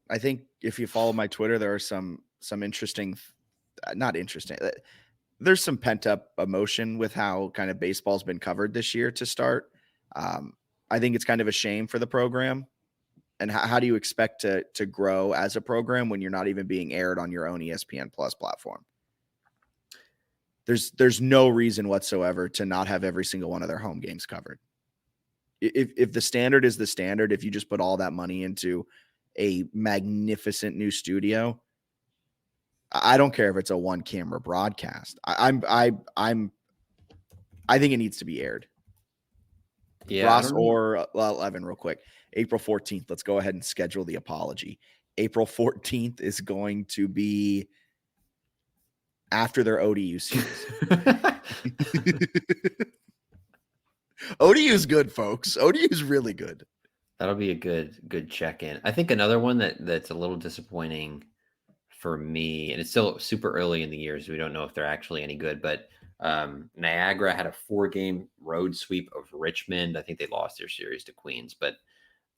Speaker 6: I think if you follow my Twitter, there are some interesting, not interesting. There's some pent up emotion with how kind of baseball's been covered this year to start. I think it's kind of a shame for the program. And how do you expect to grow as a program when you're not even being aired on your own ESPN Plus platform? There's no reason whatsoever to not have every single one of their home games covered. If the standard is the standard, if you just put all that money into a magnificent new studio, I don't care if it's a one camera broadcast. I think it needs to be aired.
Speaker 5: Yeah,
Speaker 6: Ross or Evan, real quick. April 14th. Let's go ahead and schedule the apology. April 14th is going to be after their ODU series. ODU is good, folks. ODU is really good.
Speaker 5: That'll be a good check-in. I think another one that's a little disappointing for me, and it's still super early in the year, so we don't know if they're actually any good, but Niagara had a 4-game road sweep of Richmond. I think they lost their series to Queens, but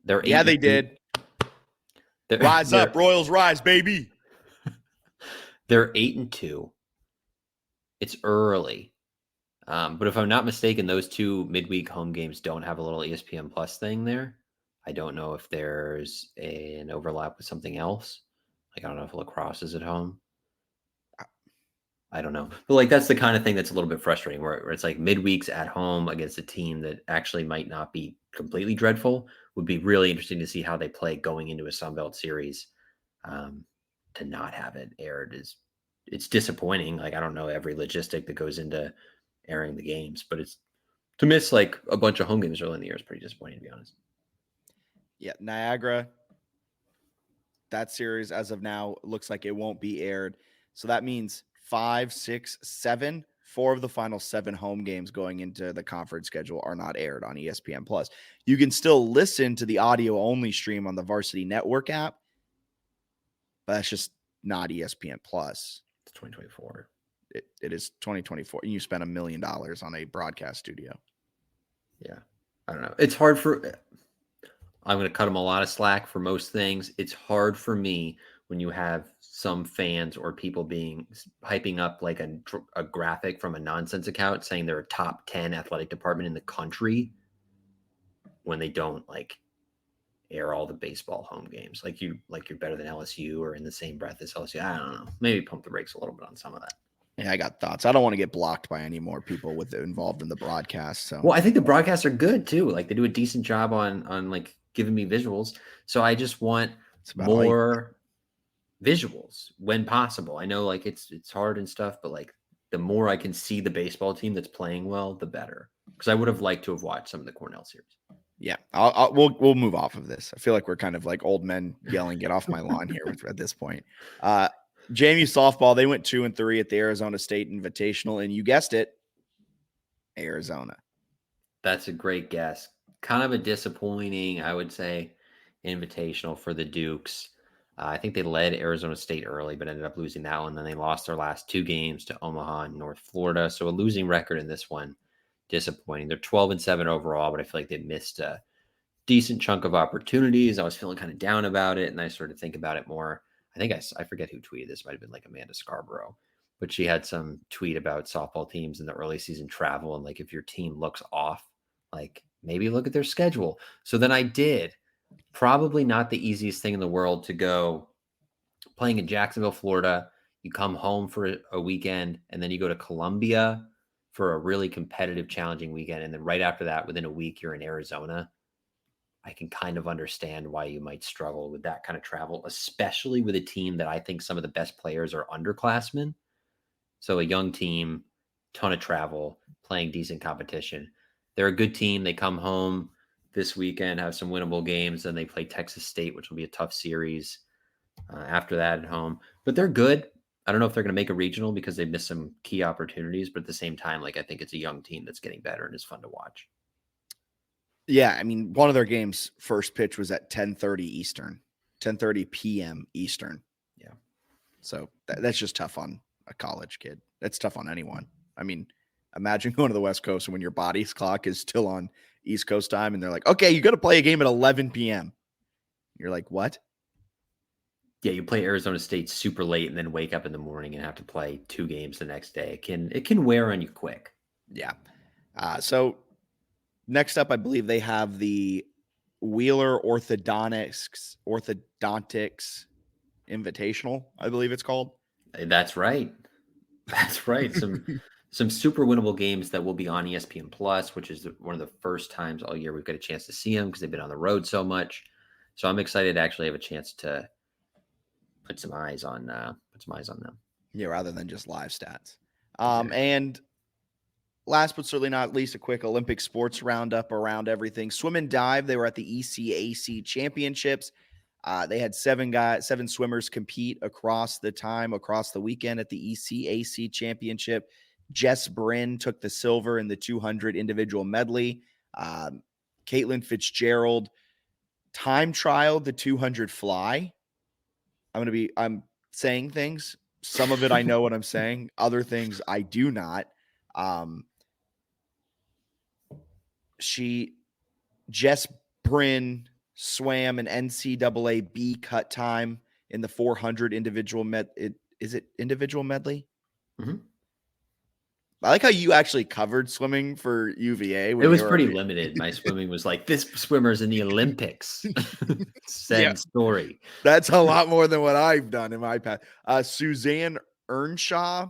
Speaker 5: they did.
Speaker 6: Rise up, Royals rise, baby.
Speaker 5: They're 8-2. It's early. But if I'm not mistaken, those two midweek home games don't have a little ESPN Plus thing there. I don't know if there's an overlap with something else. Like, I don't know if lacrosse is at home. I don't know. But like, that's the kind of thing that's a little bit frustrating where it's like midweeks at home against a team that actually might not be completely dreadful. Would be really interesting to see how they play going into a Sunbelt series. To not have it aired it's disappointing. Like, I don't know every logistic that goes into airing the games, but it's to miss like a bunch of home games early in the year is pretty disappointing, to be honest.
Speaker 6: Yeah, Niagara, that series as of now looks like it won't be aired. So that means 5, 6, 7, 4 of the final 7 home games going into the conference schedule are not aired on ESPN Plus. You can still listen to the audio only stream on the Varsity Network app, but that's just not ESPN Plus.
Speaker 5: It's 2024.
Speaker 6: It is 2024. And you spent $1 million on a broadcast studio.
Speaker 5: Yeah. I don't know. It's hard I'm going to cut them a lot of slack for most things. It's hard for me when you have some fans or people hyping up like a graphic from a nonsense account saying they're a top 10 athletic department in the country when they don't like air all the baseball home games. Like you're better than LSU or in the same breath as LSU. I don't know. Maybe pump the brakes a little bit on some of that.
Speaker 6: Yeah, I got thoughts. I don't want to get blocked by any more people involved in the broadcast. So,
Speaker 5: well, I think the broadcasts are good too. Like they do a decent job on like giving me visuals. So I just want more visuals when possible. I know like it's hard and stuff, but like the more I can see the baseball team that's playing well, the better. Because I would have liked to have watched some of the Cornell series.
Speaker 6: Yeah, we'll move off of this. I feel like we're kind of like old men yelling, "Get off my lawn!" here at this point. JMU softball, they went 2-3 at the Arizona State Invitational, and you guessed it, Arizona.
Speaker 5: That's a great guess. Kind of a disappointing, I would say, invitational for the Dukes. I think they led Arizona State early, but ended up losing that one. Then they lost their last 2 games to Omaha and North Florida. So a losing record in this one. Disappointing. They're 12-7 overall, but I feel like they missed a decent chunk of opportunities. I was feeling kind of down about it, and I started to think about it more. I think I forget who tweeted this. Might have been like Amanda Scarborough, but she had some tweet about softball teams in the early season travel, and like if your team looks off, like maybe look at their schedule. So then I did. Probably not the easiest thing in the world to go playing in Jacksonville, Florida. You come home for a weekend, and then you go to Columbia for a really competitive, challenging weekend. And then right after that, within a week, you're in Arizona. I can kind of understand why you might struggle with that kind of travel, especially with a team that I think some of the best players are underclassmen. So a young team, ton of travel, playing decent competition. They're a good team. They come home this weekend, have some winnable games, then they play Texas State, which will be a tough series after that at home. But they're good. I don't know if they're going to make a regional because they've missed some key opportunities, but at the same time, like I think it's a young team that's getting better and is fun to watch.
Speaker 6: Yeah, I mean, one of their games first pitch was at 10:30 Eastern, 10:30 p.m. Eastern.
Speaker 5: Yeah.
Speaker 6: So that's just tough on a college kid. That's tough on anyone. I mean, imagine going to the West Coast and when your body's clock is still on East Coast time and they're like, okay, you got to play a game at 11 p.m. You're like, what?
Speaker 5: Yeah, you play Arizona State super late and then wake up in the morning and have to play 2 games the next day. It can wear on you quick.
Speaker 6: Yeah. So next up, I believe they have the Wheeler Orthodontics Invitational, I believe it's called.
Speaker 5: That's right. That's right. Some super winnable games that will be on ESPN Plus, which is one of the first times all year we've got a chance to see them because they've been on the road so much. So I'm excited to actually have a chance to put some eyes on them.
Speaker 6: Yeah, rather than just live stats. And last but certainly not least, a quick Olympic sports roundup around everything. Swim and dive, they were at the ECAC championships. They had 7 swimmers compete across the weekend at the ECAC championship. Jess Bryn took the silver in the 200 individual medley. Caitlin Fitzgerald time trialed the 200 fly. I'm saying things. Some of it I know what I'm saying. Other things I do not. Jess Bryn swam an NCAA B cut time in the 400 individual is it individual medley?
Speaker 5: Mhm.
Speaker 6: I like how you actually covered swimming for UVA.
Speaker 5: It was pretty limited. My swimming was like, this swimmer's in the Olympics. Send story.
Speaker 6: That's a lot more than what I've done in my past. Suzanne Earnshaw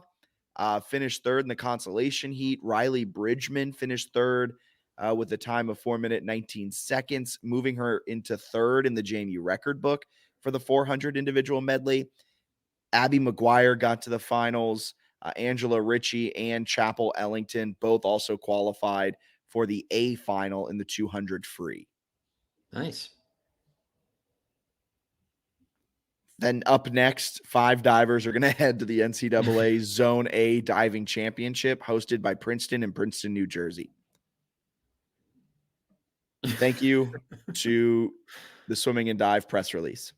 Speaker 6: finished third in the consolation heat. Riley Bridgman finished third with a time of 4 minutes, 19 seconds, moving her into third in the JMU record book for the 400 individual medley. Abby McGuire got to the finals. Angela Ritchie and Chapel Ellington both also qualified for the A final in the 200 free.
Speaker 5: Nice.
Speaker 6: Then up next, 5 divers are going to head to the NCAA Zone A Diving Championship hosted by Princeton in Princeton, New Jersey. Thank you to the Swimming and Dive press release.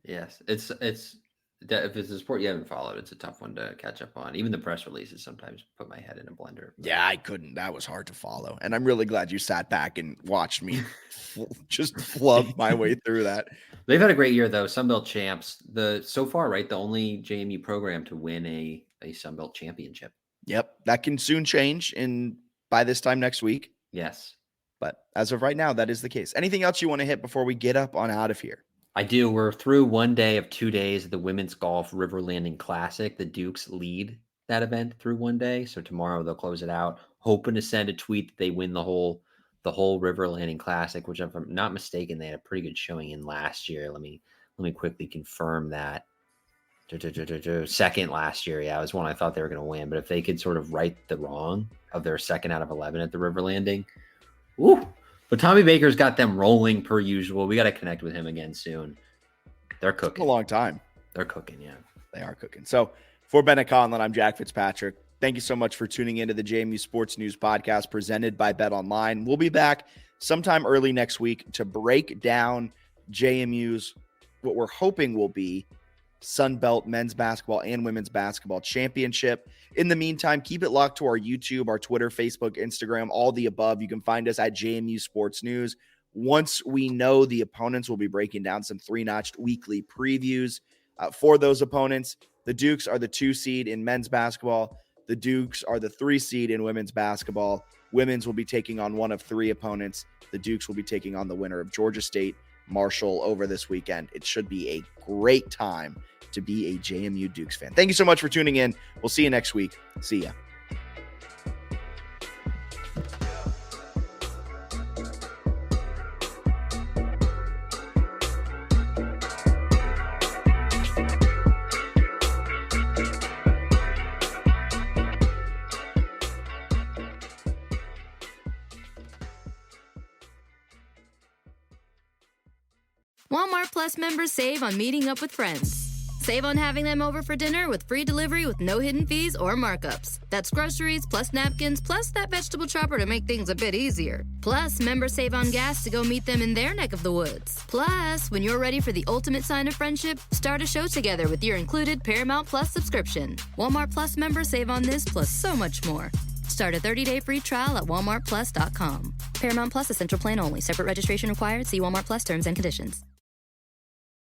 Speaker 5: Yes, it's if it's a sport you haven't followed, it's a tough one to catch up on. Even the press releases sometimes put my head in a blender.
Speaker 6: Yeah, I couldn't. That was hard to follow. And I'm really glad you sat back and watched me just flub my way through that.
Speaker 5: They've had a great year, though. Sunbelt champs. So far, right? The only JMU program to win a Sunbelt championship.
Speaker 6: Yep. That can soon change by this time next week.
Speaker 5: Yes.
Speaker 6: But as of right now, that is the case. Anything else you want to hit before we get up on out of here?
Speaker 5: I do. We're through 1 day of 2 days of the Women's Golf River Landing Classic. The Dukes lead that event through 1 day. So tomorrow they'll close it out. Hoping to send a tweet that they win the whole River Landing Classic, which if I'm not mistaken, they had a pretty good showing in last year. Let me quickly confirm that. Second last year. Yeah, it was one I thought they were going to win. But if they could sort of right the wrong of their 2nd out of 11 at the River Landing, woo. But Tommy Baker's got them rolling per usual. We got to connect with him again soon. They're cooking.
Speaker 6: A long time.
Speaker 5: They're cooking, yeah.
Speaker 6: They are cooking. So for Bennett Conlon, I'm Jack Fitzpatrick. Thank you so much for tuning into the JMU Sports News Podcast presented by Bet Online. We'll be back sometime early next week to break down JMU's, what we're hoping will be, Sun Belt men's basketball and women's basketball championship. In the meantime, keep it locked to our YouTube, our Twitter, Facebook, Instagram, all the above. You can find us at JMU Sports News. Once we know the opponents, we'll be breaking down some 3-notched weekly previews for those opponents. The Dukes are the 2 seed in men's basketball. The Dukes are the 3 seed in women's basketball. Women's will be taking on one of 3 opponents. The Dukes will be taking on the winner of Georgia State, Marshall over this weekend. It should be a great time to be a JMU Dukes fan. Thank you so much for tuning in. We'll see you next week. See ya.
Speaker 1: Walmart Plus members save on meeting up with friends. Save on having them over for dinner with free delivery with no hidden fees or markups. That's groceries plus napkins plus that vegetable chopper to make things a bit easier. Plus, members save on gas to go meet them in their neck of the woods. Plus, when you're ready for the ultimate sign of friendship, start a show together with your included Paramount Plus subscription. Walmart Plus members save on this plus so much more. Start a 30-day free trial at walmartplus.com. Paramount Plus Essential Plan only. Separate registration required. See Walmart Plus terms and conditions.